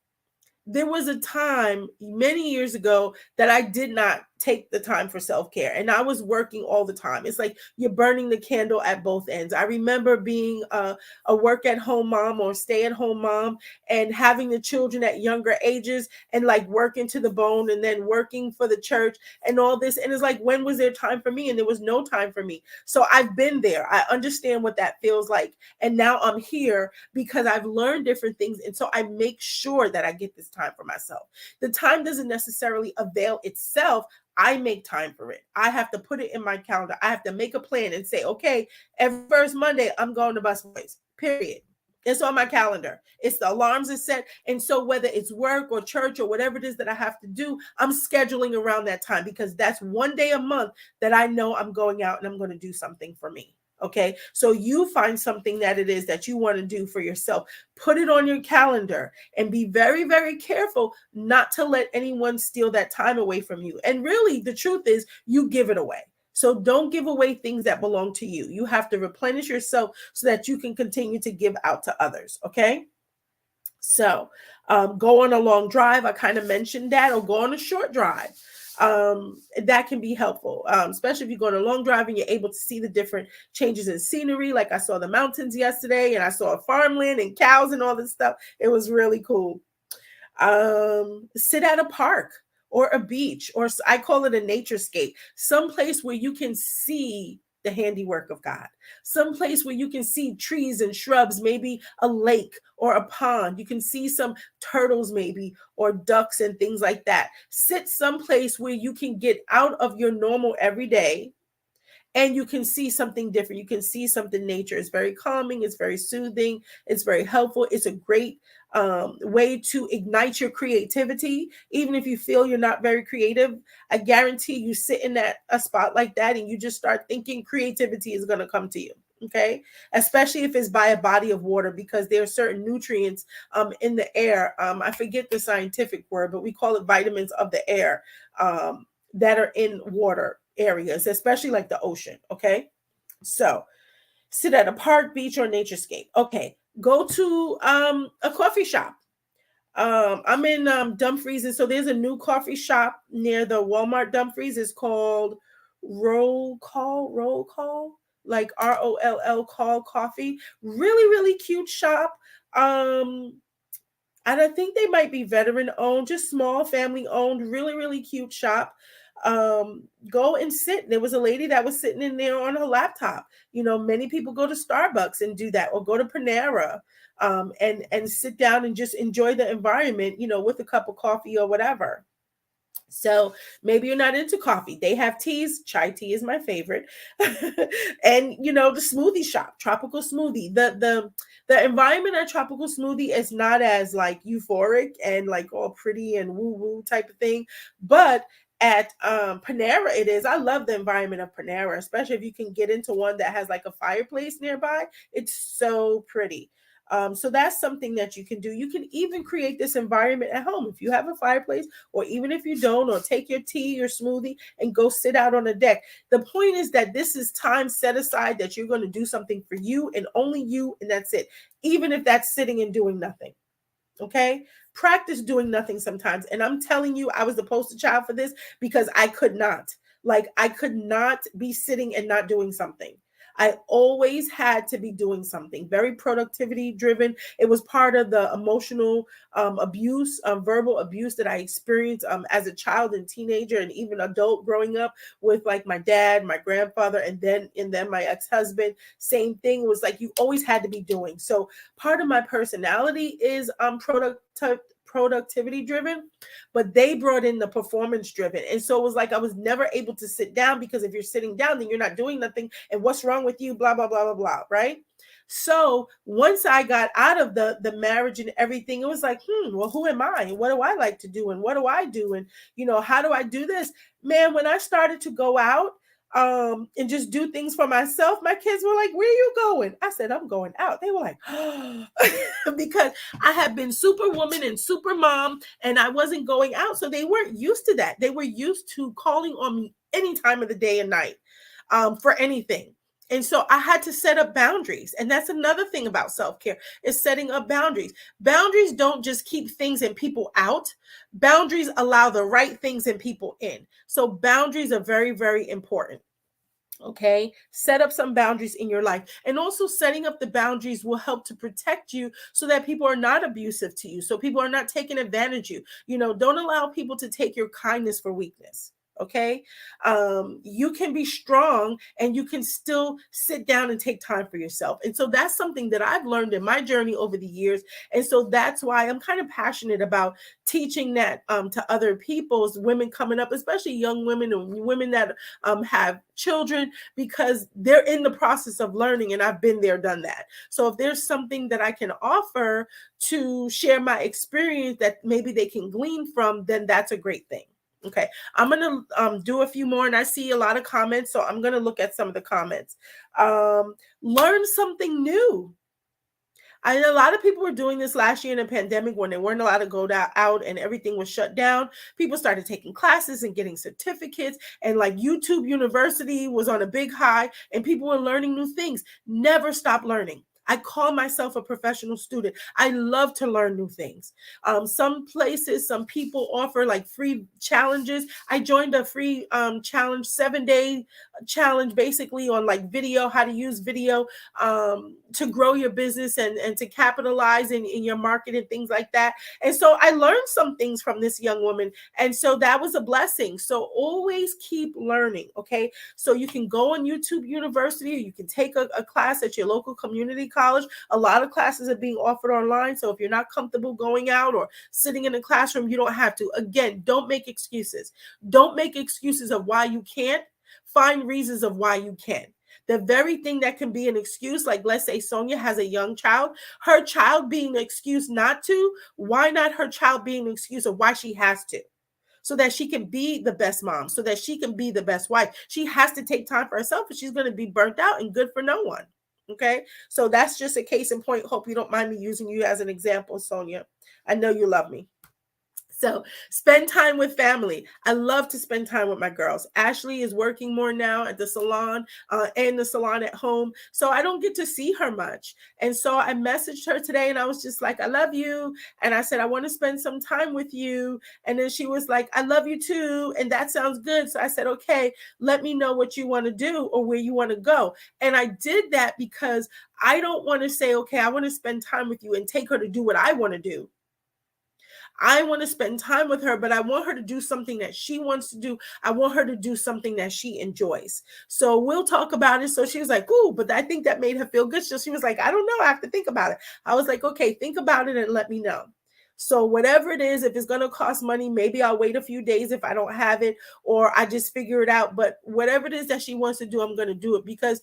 There was a time many years ago that I did not take the time for self-care, and I was working all the time. It's like you're burning the candle at both ends. I remember being a work at home mom or stay at home mom and having the children at younger ages and like working to the bone and then working for the church and all this. And it's like, when was there time for me? And there was no time for me. So I've been there. I understand what that feels like. And now I'm here because I've learned different things. And so I make sure that I get this time for myself. The time doesn't necessarily avail itself. I make time for it. I have to put it in my calendar. I have to make a plan and say, okay, every first Monday, I'm going to Busboys, period. It's on my calendar. It's the alarms are set. And so whether it's work or church or whatever it is that I have to do, I'm scheduling around that time because that's one day a month that I know I'm going out and I'm going to do something for me. Okay. So you find something that it is that you want to do for yourself. Put it on your calendar and be very, very careful not to let anyone steal that time away from you. And really, the truth is you give it away. So don't give away things that belong to you. You have to replenish yourself so that you can continue to give out to others. Okay. So go on a long drive. I kind of mentioned that, or go on a short drive. That can be helpful, especially if you go on a long drive and you're able to see the different changes in scenery. Like I saw the mountains yesterday and I saw farmland and cows and all this stuff. It was really cool. Sit at a park or a beach, or I call it a naturescape, someplace where you can see the handiwork of God, someplace where you can see trees and shrubs, maybe a lake or a pond. You can see some turtles maybe, or ducks and things like that. Sit someplace where you can get out of your normal everyday and you can see something different. You can see something nature. It's very calming. It's very soothing. It's very helpful. It's a great way to ignite your creativity. Even if you feel you're not very creative, I guarantee you sit in a spot like that and you just start thinking, creativity is going to come to you. Okay. Especially if it's by a body of water, because there are certain nutrients in the air. I forget the scientific word, but we call it vitamins of the air that are in water areas, especially like the ocean. Okay. So sit at a park, beach, or naturescape. Okay. Go to a coffee shop. I'm in Dumfries, and so there's a new coffee shop near the Walmart Dumfries. It's called Roll Call, like ROLL Call Coffee. Really, really cute shop. And I think they might be veteran owned, just small family owned, really, really cute shop. Go and sit. There was a lady that was sitting in there on her laptop. Many people go to Starbucks and do that, or go to Panera and sit down and just enjoy the environment, with a cup of coffee or whatever. So maybe you're not into coffee. They have teas. Chai tea is my favorite. And the smoothie shop, tropical smoothie. The environment at tropical smoothie is not as like euphoric and like all pretty and woo-woo type of thing. But at Panera it is. I love the environment of Panera, especially if you can get into one that has like a fireplace nearby. It's so pretty. So that's something that you can do. You can even create this environment at home if you have a fireplace, or even if you don't, or take your tea or smoothie and go sit out on a deck. The point is that this is time set aside that you're going to do something for you and only you, and that's it. Even if that's sitting and doing nothing. Okay. Practice doing nothing sometimes. And I'm telling you, I was the poster child for this because I could not be sitting and not doing something. I always had to be doing something very productivity driven. It was part of the emotional abuse, verbal abuse that I experienced as a child and teenager and even adult growing up with like my dad, my grandfather, and then my ex-husband. Same thing. It was like you always had to be doing. So part of my personality is productivity driven, but they brought in the performance driven. And so it was like I was never able to sit down, because if you're sitting down, then you're not doing nothing. And what's wrong with you? Blah, blah, blah, blah, blah. Right. So once I got out of the marriage and everything, it was like, well, who am I? And what do I like to do? And what do I do? And, how do I do this? Man, when I started to go out, and just do things for myself, my kids were like, where are you going? I said, I'm going out. They were like, because I had been superwoman and super mom and I wasn't going out. So they weren't used to that. They were used to calling on me any time of the day and night for anything. And so I had to set up boundaries. And that's another thing about self-care, is setting up boundaries. Boundaries don't just keep things and people out. Boundaries allow the right things and people in. So boundaries are very, very important. Okay, set up some boundaries in your life. And also setting up the boundaries will help to protect you so that people are not abusive to you. So people are not taking advantage of you. Don't allow people to take your kindness for weakness. Okay. You can be strong and you can still sit down and take time for yourself. And so that's something that I've learned in my journey over the years. And so that's why I'm kind of passionate about teaching that to other people's women coming up, especially young women and women that have children, because they're in the process of learning. And I've been there, done that. So if there's something that I can offer to share my experience that maybe they can glean from, then that's a great thing. Okay, I'm going to do a few more, and I see a lot of comments, so I'm going to look at some of the comments. Learn something new. A lot of people were doing this last year in the pandemic when they weren't allowed to go out and everything was shut down. People started taking classes and getting certificates, and like YouTube University was on a big high, and people were learning new things. Never stop learning. I call myself a professional student. I love to learn new things. Some places, some people offer like free challenges. I joined a free challenge, 7-day challenge, basically on like video, how to use video to grow your business and to capitalize in your market and things like that. And so I learned some things from this young woman. And so that was a blessing. So always keep learning. Okay. So you can go on YouTube University, or you can take a class at your local community college. A lot of classes are being offered online. So if you're not comfortable going out or sitting in a classroom, you don't have to. Again, don't make excuses. Don't make excuses of why you can't. Find reasons of why you can. The very thing that can be an excuse, like let's say Sonia has a young child, her child being an excuse not to, why not her child being an excuse of why she has to? So that she can be the best mom, so that she can be the best wife. She has to take time for herself, or she's going to be burnt out and good for no one. Okay. So that's just a case in point. Hope you don't mind me using you as an example, Sonia. I know you love me. So spend time with family. I love to spend time with my girls. Ashley is working more now at the salon and the salon at home. So I don't get to see her much. And so I messaged her today and I was just like, I love you. And I said, I want to spend some time with you. And then she was like, I love you too. And that sounds good. So I said, okay, let me know what you want to do or where you want to go. And I did that because I don't want to say, okay, I want to spend time with you and take her to do what I want to do. I want to spend time with her, but I want her to do something that she wants to do. I want her to do something that she enjoys. So we'll talk about it. So she was like, ooh, but I think that made her feel good. So she was like, I don't know. I have to think about it. I was like, okay, think about it and let me know. So whatever it is, if it's going to cost money, maybe I'll wait a few days if I don't have it, or I just figure it out. But whatever it is that she wants to do, I'm going to do it because,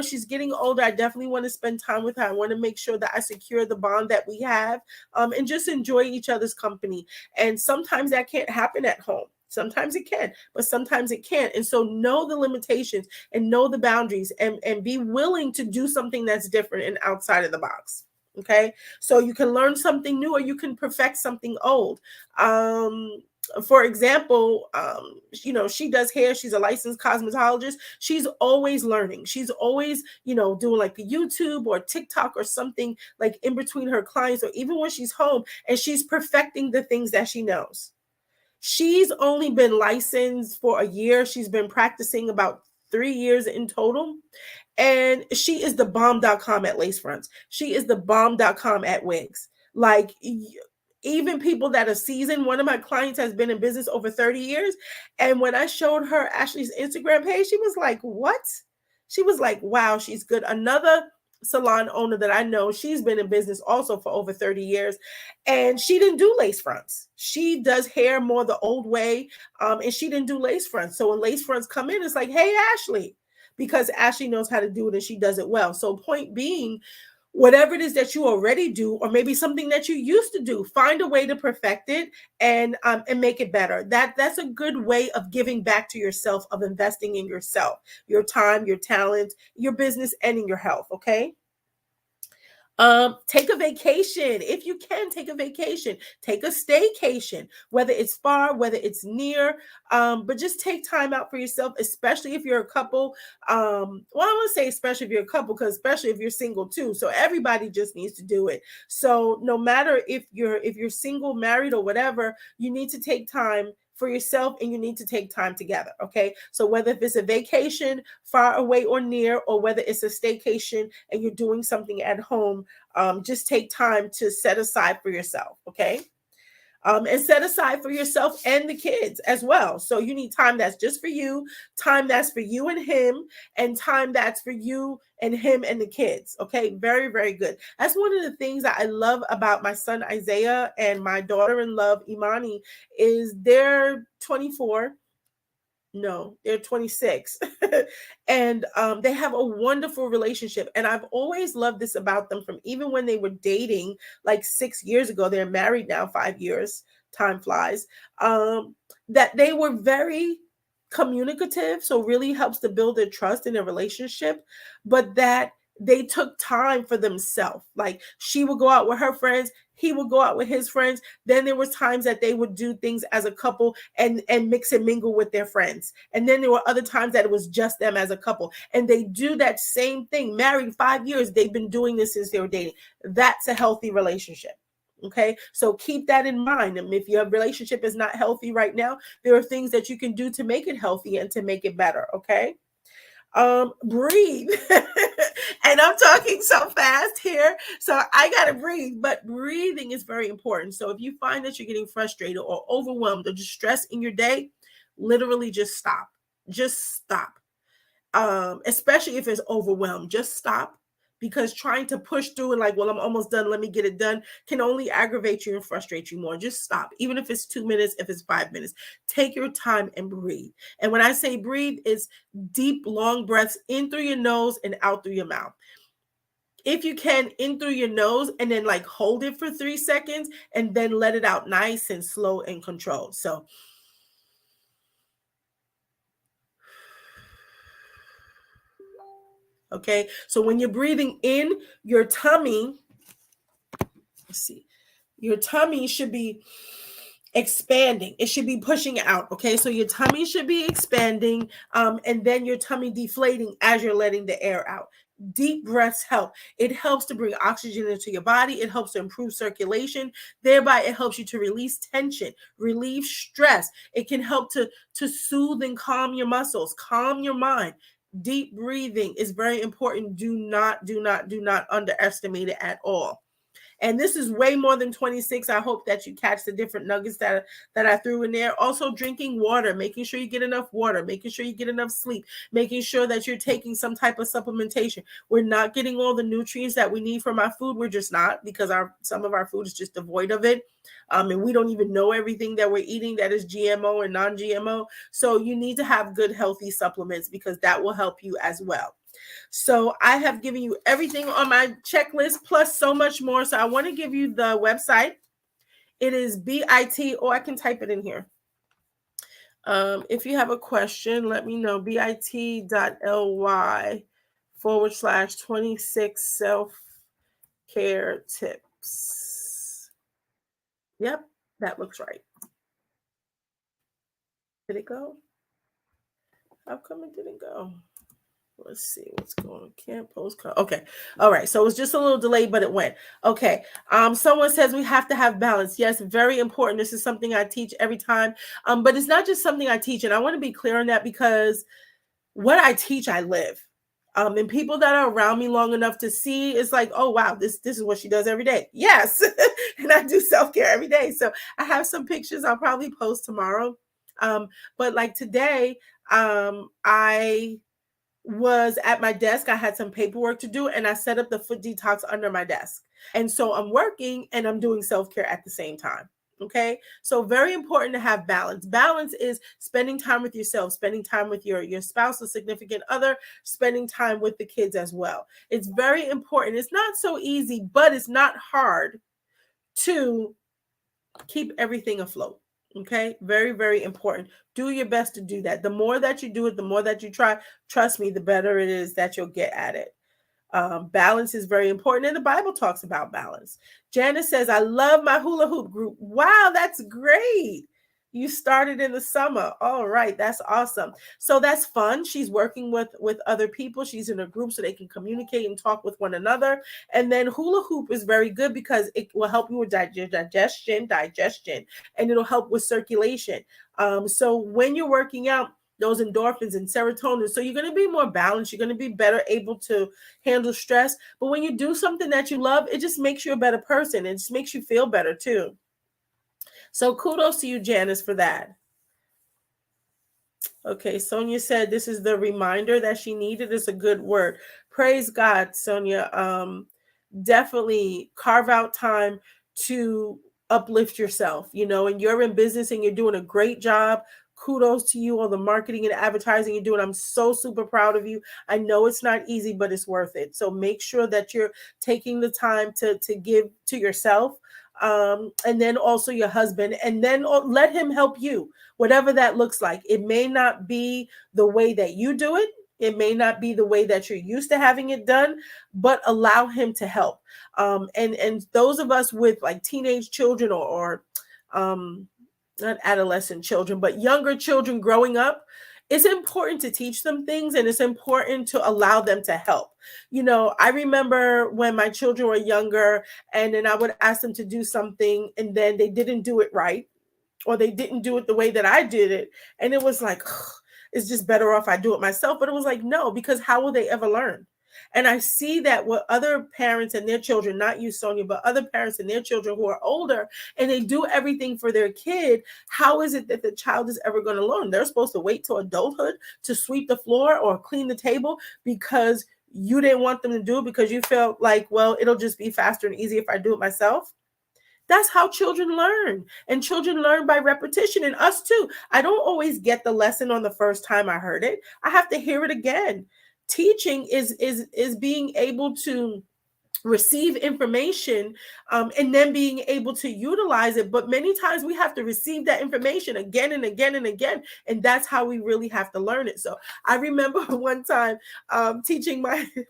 she's getting older. I definitely want to spend time with her. I want to make sure that I secure the bond that we have and just enjoy each other's company. And sometimes that can't happen at home. Sometimes it can, but sometimes it can't. And so know the limitations and know the boundaries and be willing to do something that's different and outside of the box. Okay, so you can learn something new or you can perfect something old. For example, she does hair. She's a licensed cosmetologist. She's always learning. She's always, doing like a YouTube or TikTok or something like in between her clients or even when she's home, and she's perfecting the things that she knows. She's only been licensed for a year. She's been practicing about 3 years in total. And she is the bomb.com at lace fronts. She is the bomb.com at wigs. Like, even people that are seasoned, one of my clients has been in business over 30 years. And when I showed her Ashley's Instagram page, she was like, what? She was like, wow, she's good. Another salon owner that I know, she's been in business also for over 30 years. And she didn't do lace fronts. She does hair more the old way. And she didn't do lace fronts. So when lace fronts come in, it's like, hey, Ashley, because Ashley knows how to do it and she does it well. So point being, whatever it is that you already do, or maybe something that you used to do, find a way to perfect it and make it better. That's a good way of giving back to yourself, of investing in yourself, your time, your talent, your business, and in your health. Okay. Take a vacation. If you can, take a vacation, take a staycation, whether it's far, whether it's near, but just take time out for yourself, especially if you're a couple. Well, I want to say especially if you're a couple, because especially if you're single too. So everybody just needs to do it. So no matter if you're single, married, or whatever, you need to take time for yourself, and you need to take time together. Okay. So whether if it's a vacation far away or near, or whether it's a staycation and you're doing something at home, just take time to set aside for yourself. Okay. And set aside for yourself and the kids as well. So you need time that's just for you, time that's for you and him, and time that's for you and him and the kids. Okay, very, very good. That's one of the things that I love about my son Isaiah and my daughter-in-law Imani is they're 24. No, they're 26. And they have a wonderful relationship. And I've always loved this about them, from even when they were dating like 6 years ago. They're married now 5 years. Time flies. That they were very communicative. So really helps to build their trust in a relationship, but that they took time for themselves. Like, she would go out with her friends, he would go out with his friends. Then there was times that they would do things as a couple and mix and mingle with their friends. And then there were other times that it was just them as a couple. And they do that same thing. Married 5 years, they've been doing this since they were dating. That's a healthy relationship. Okay, so keep that in mind. And if your relationship is not healthy right now, there are things that you can do to make it healthy and to make it better. Okay. Breathe. And I'm talking so fast here, so I gotta breathe, but breathing is very important. So if you find that you're getting frustrated or overwhelmed or just stressed in your day, literally just stop. Especially if it's overwhelmed, just stop, because trying to push through and like, well, I'm almost done, let me get it done, can only aggravate you and frustrate you more. Just stop. Even if it's 2 minutes, if it's 5 minutes, take your time and breathe. And when I say breathe, it's deep, long breaths in through your nose and out through your mouth. If you can, in through your nose and then like hold it for 3 seconds and then let it out nice and slow and controlled. So okay, so when you're breathing in, your tummy, let's see, your tummy should be expanding. It should be pushing out. Okay, so your tummy should be expanding, and then your tummy deflating as you're letting the air out. Deep breaths help. It helps to bring oxygen into your body. It helps to improve circulation. Thereby, it helps you to release tension, relieve stress. It can help to soothe and calm your muscles, calm your mind. Deep breathing is very important. Do not underestimate it at all. And this is way more than 26. I hope that you catch the different nuggets that I threw in there. Also, drinking water, making sure you get enough water, making sure you get enough sleep, making sure that you're taking some type of supplementation. We're not getting all the nutrients that we need from our food. We're just not, because some of our food is just devoid of it. And we don't even know everything that we're eating that is GMO and non-GMO. So you need to have good, healthy supplements, because that will help you as well. So I have given you everything on my checklist plus so much more. So I want to give you the website. It is BIT, or I can type it in here. If you have a question, let me know. bit.ly/26 self-care tips. Yep, that looks right. Did it go? How come it didn't go? Let's see what's going on. Can't post. Okay. All right. So it was just a little delayed, but it went. Okay. Someone says we have to have balance. Yes, very important. This is something I teach every time. But it's not just something I teach. And I want to be clear on that, because what I teach, I live. And people that are around me long enough to see, it's like, oh wow, this is what she does every day. Yes. And I do self-care every day. So I have some pictures I'll probably post tomorrow. But like today, I was at my desk. I had some paperwork to do, and I set up the foot detox under my desk. And so I'm working and I'm doing self-care at the same time. Okay. So very important to have balance. Balance is spending time with yourself, spending time with your spouse or significant other, spending time with the kids as well. It's very important. It's not so easy, but it's not hard to keep everything afloat. Okay. Very, very important. Do your best to do that. The more that you do it, the more that you try, trust me, the better it is that you'll get at it. Balance is very important, and the Bible talks about balance. Janice says, I love my hula hoop group. Wow, that's great. You started in the summer. All right, that's awesome. So that's fun. She's working with other people. She's in a group so they can communicate and talk with one another. And then hula hoop is very good because it will help you with digestion, and it'll help with circulation. So when you're working out, those endorphins and serotonin. So you're going to be more balanced. You're going to be better able to handle stress. But when you do something that you love, it just makes you a better person. It just makes you feel better too. So kudos to you, Janice, for that. Okay, Sonia said this is the reminder that she needed. It's a good word. Praise God, Sonia. Definitely carve out time to uplift yourself, and you're in business and you're doing a great job. Kudos to you on the marketing and advertising you're doing. I'm so super proud of you. I know it's not easy, but it's worth it. So make sure that you're taking the time to give to yourself, and then also your husband, and then let him help you, whatever that looks like. It may not be the way that you do it. It may not be the way that you're used to having it done, but allow him to help. And those of us with like teenage children or not adolescent children, but younger children growing up, it's important to teach them things, and it's important to allow them to help. I remember when my children were younger, and then I would ask them to do something, and then they didn't do it right, or they didn't do it the way that I did it. And it was like, it's just better off I do it myself. But it was like, no, because how will they ever learn? And I see that with other parents and their children, not you, Sonia, but other parents and their children who are older, and they do everything for their kid. How is it that the child is ever going to learn? They're supposed to wait till adulthood to sweep the floor or clean the table because you didn't want them to do it because you felt like, well, it'll just be faster and easier if I do it myself. That's how children learn. And children learn by repetition, and us too. I don't always get the lesson on the first time I heard it. I have to hear it again. Teaching is being able to receive information, and then being able to utilize it. But many times we have to receive that information again and again and again. And that's how we really have to learn it. So I remember one time teaching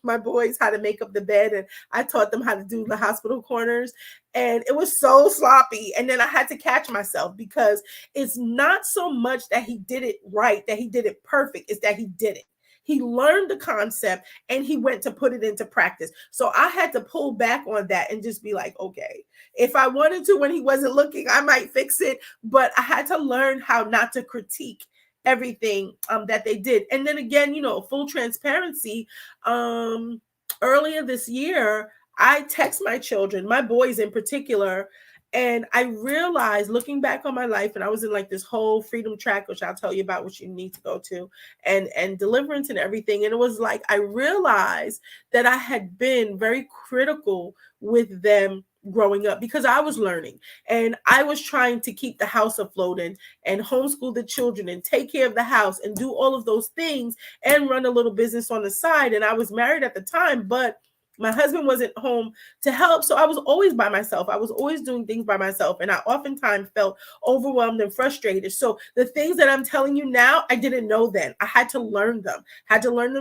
my boys how to make up the bed, and I taught them how to do the hospital corners. And it was so sloppy. And then I had to catch myself, because it's not so much that he did it right, that he did it perfect, it's that he did it. He learned the concept and he went to put it into practice. So I had to pull back on that and just be like, okay, if I wanted to, when he wasn't looking, I might fix it. But I had to learn how not to critique everything that they did. And then again, full transparency. Earlier this year, I text my children, my boys in particular, and I realized, looking back on my life, and I was in like this whole freedom track, which I'll tell you about, which you need to go to, and deliverance and everything. And it was like, I realized that I had been very critical with them growing up, because I was learning and I was trying to keep the house afloat and homeschool the children and take care of the house and do all of those things and run a little business on the side. And I was married at the time, but my husband wasn't home to help. So I was always by myself. I was always doing things by myself. And I oftentimes felt overwhelmed and frustrated. So the things that I'm telling you now, I didn't know then. I had to learn them.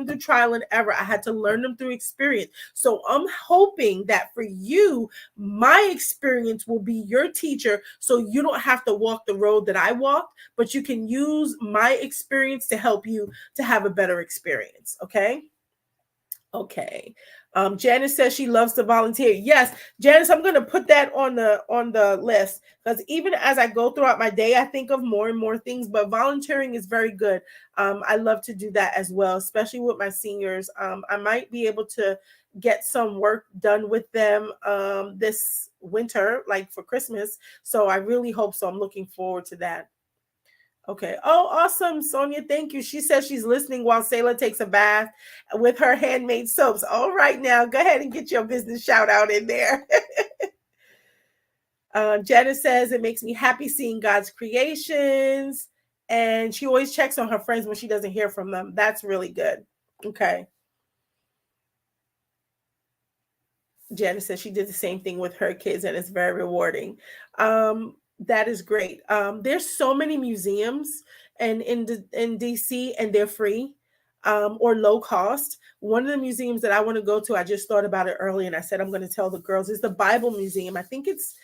Through trial and error. I had to learn them through experience. So I'm hoping that for you, my experience will be your teacher. So you don't have to walk the road that I walked, but you can use my experience to help you to have a better experience. Okay. Okay. Janice says she loves to volunteer. Yes, Janice, I'm going to put that on the list, because even as I go throughout my day, I think of more and more things. But volunteering is very good. I love to do that as well, especially with my seniors. I might be able to get some work done with them this winter, like for Christmas. So I really hope so. I'm looking forward to that. Okay. Oh, awesome, Sonia. Thank you. She says she's listening while Sayla takes a bath with her handmade soaps. All right, now go ahead and get your business shout out in there. Janice says it makes me happy seeing God's creations, and she always checks on her friends when she doesn't hear from them. That's really good. Okay. Janice says she did the same thing with her kids, and it's very rewarding. That is great. There's so many museums and in DC, and they're free or low cost. One of the museums that I want to go to, I just thought about it earlier, and I said I'm going to tell the girls, is the Bible Museum. I think it's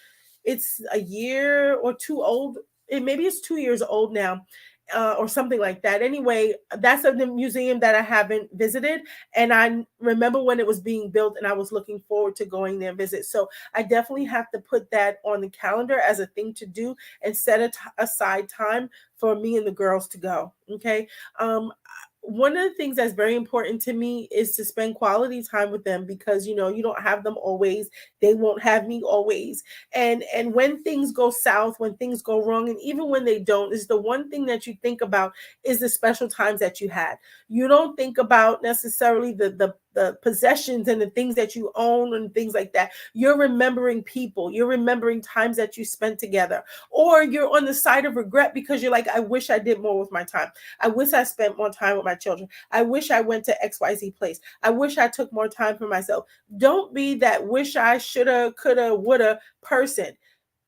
a year or two old. Maybe it's 2 years old now, or something like that. Anyway, that's a museum that I haven't visited, and I remember when it was being built, and I was looking forward to going there and visit. So I definitely have to put that on the calendar as a thing to do, and set aside time for me and the girls to go. Okay. One of the things that's very important to me is to spend quality time with them, because you don't have them always. They won't have me always. And when things go south, when things go wrong, and even when they don't, is the one thing that you think about is the special times that you had. You don't think about necessarily the possessions and the things that you own and things like that. You're remembering people. You're remembering times that you spent together. Or you're on the side of regret because you're like, I wish I did more with my time. I wish I spent more time with my children. I wish I went to XYZ place. I wish I took more time for myself. Don't be that wish I shoulda, coulda, woulda person.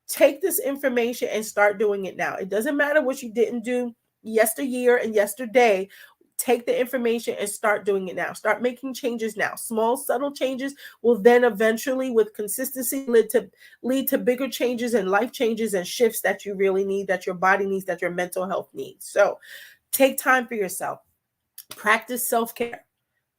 Take this information and start doing it now. It doesn't matter what you didn't do yesteryear and yesterday. Take the information and start doing it now. Start making changes now. Small, subtle changes will then eventually, with consistency, lead to bigger changes and life changes and shifts that you really need, that your body needs, that your mental health needs. So take time for yourself. Practice self-care.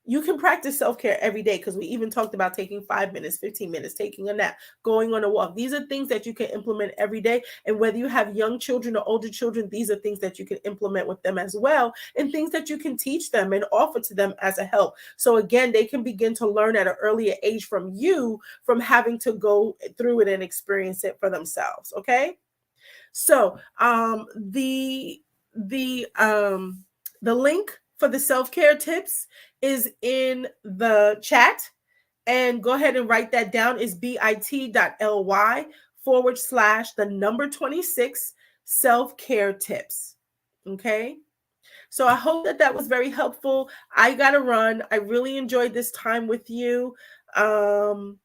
You can practice self-care every day, because we even talked about taking 5 minutes, 15 minutes, taking a nap, going on a walk. These are things that you can implement every day. And whether you have young children or older children, these are things that you can implement with them as well, and things that you can teach them and offer to them as a help. So again, they can begin to learn at an earlier age from you, from having to go through it and experience it for themselves. Okay. So the link for the self-care tips is in the chat, and go ahead and write that down. Is bit.ly/the number 26 self-care tips. Okay. So I hope that was very helpful. I got to run. I really enjoyed this time with you. I'm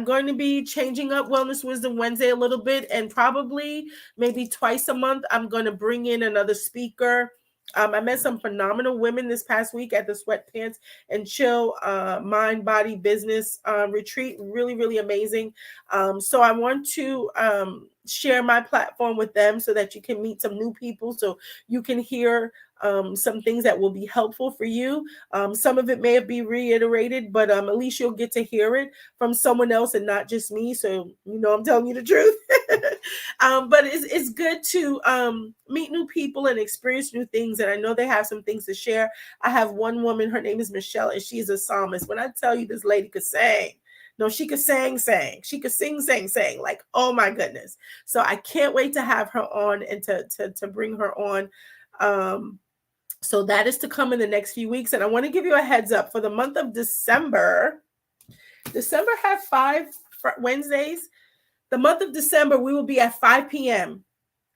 going to be changing up Wellness Wisdom Wednesday a little bit, and probably maybe twice a month, I'm going to bring in another speaker. I met some phenomenal women this past week at the Sweatpants and Chill Mind Body Business retreat. Really, really amazing. So I want to share my platform with them so that you can meet some new people, so you can hear some things that will be helpful for you. Some of it may be reiterated, but at least you'll get to hear it from someone else and not just me. So, I'm telling you the truth. But it's good to meet new people and experience new things. And I know they have some things to share. I have one woman, her name is Michelle, and she's a psalmist. When I tell you this lady could sing, no, she could sing. She could sing. Like, oh my goodness. So I can't wait to have her on and to bring her on. So that is to come in the next few weeks. And I want to give you a heads up for the month of December. December has 5 Wednesdays. The month of December, we will be at 5 p.m.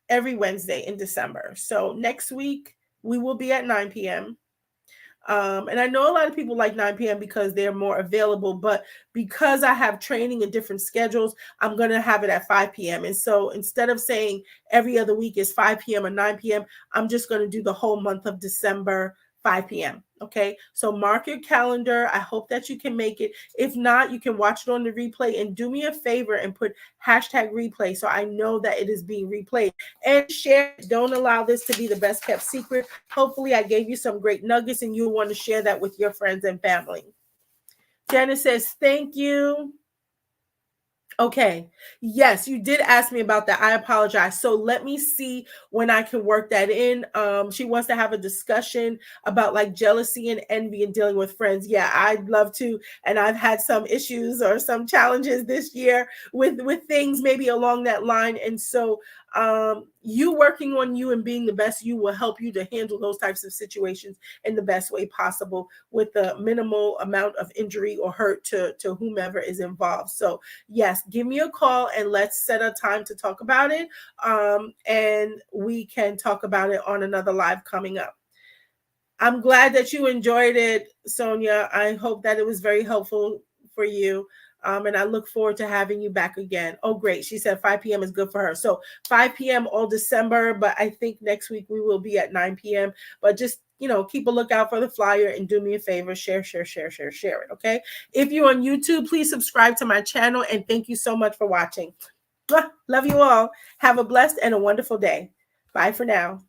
every Wednesday in December. So next week, we will be at 9 p.m. And I know a lot of people like 9 p.m. because they're more available, but because I have training in different schedules, I'm going to have it at 5 p.m. And so instead of saying every other week is 5 p.m. or 9 p.m., I'm just going to do the whole month of December, 5 p.m. Okay. So mark your calendar. I hope that you can make it. If not, you can watch it on the replay, and do me a favor and put #replay so I know that it is being replayed, and share. Don't allow this to be the best kept secret. Hopefully I gave you some great nuggets and you want to share that with your friends and family. Janice says, thank you. Okay. Yes, you did ask me about that. I apologize. So let me see when I can work that in. She wants to have a discussion about like jealousy and envy and dealing with friends. Yeah, I'd love to. And I've had some issues or some challenges this year with things maybe along that line. And so you working on you and being the best you will help you to handle those types of situations in the best way possible with the minimal amount of injury or hurt to whomever is involved. So yes, give me a call and let's set a time to talk about it. And we can talk about it on another live coming up. I'm glad that you enjoyed it, Sonia. I hope that it was very helpful for you. And I look forward to having you back again. Oh, great. She said 5 p.m. is good for her. So 5 p.m. all December, but I think next week we will be at 9 p.m. But just, keep a lookout for the flyer and do me a favor, share it. Okay. If you're on YouTube, please subscribe to my channel. And thank you so much for watching. Love you all. Have a blessed and a wonderful day. Bye for now.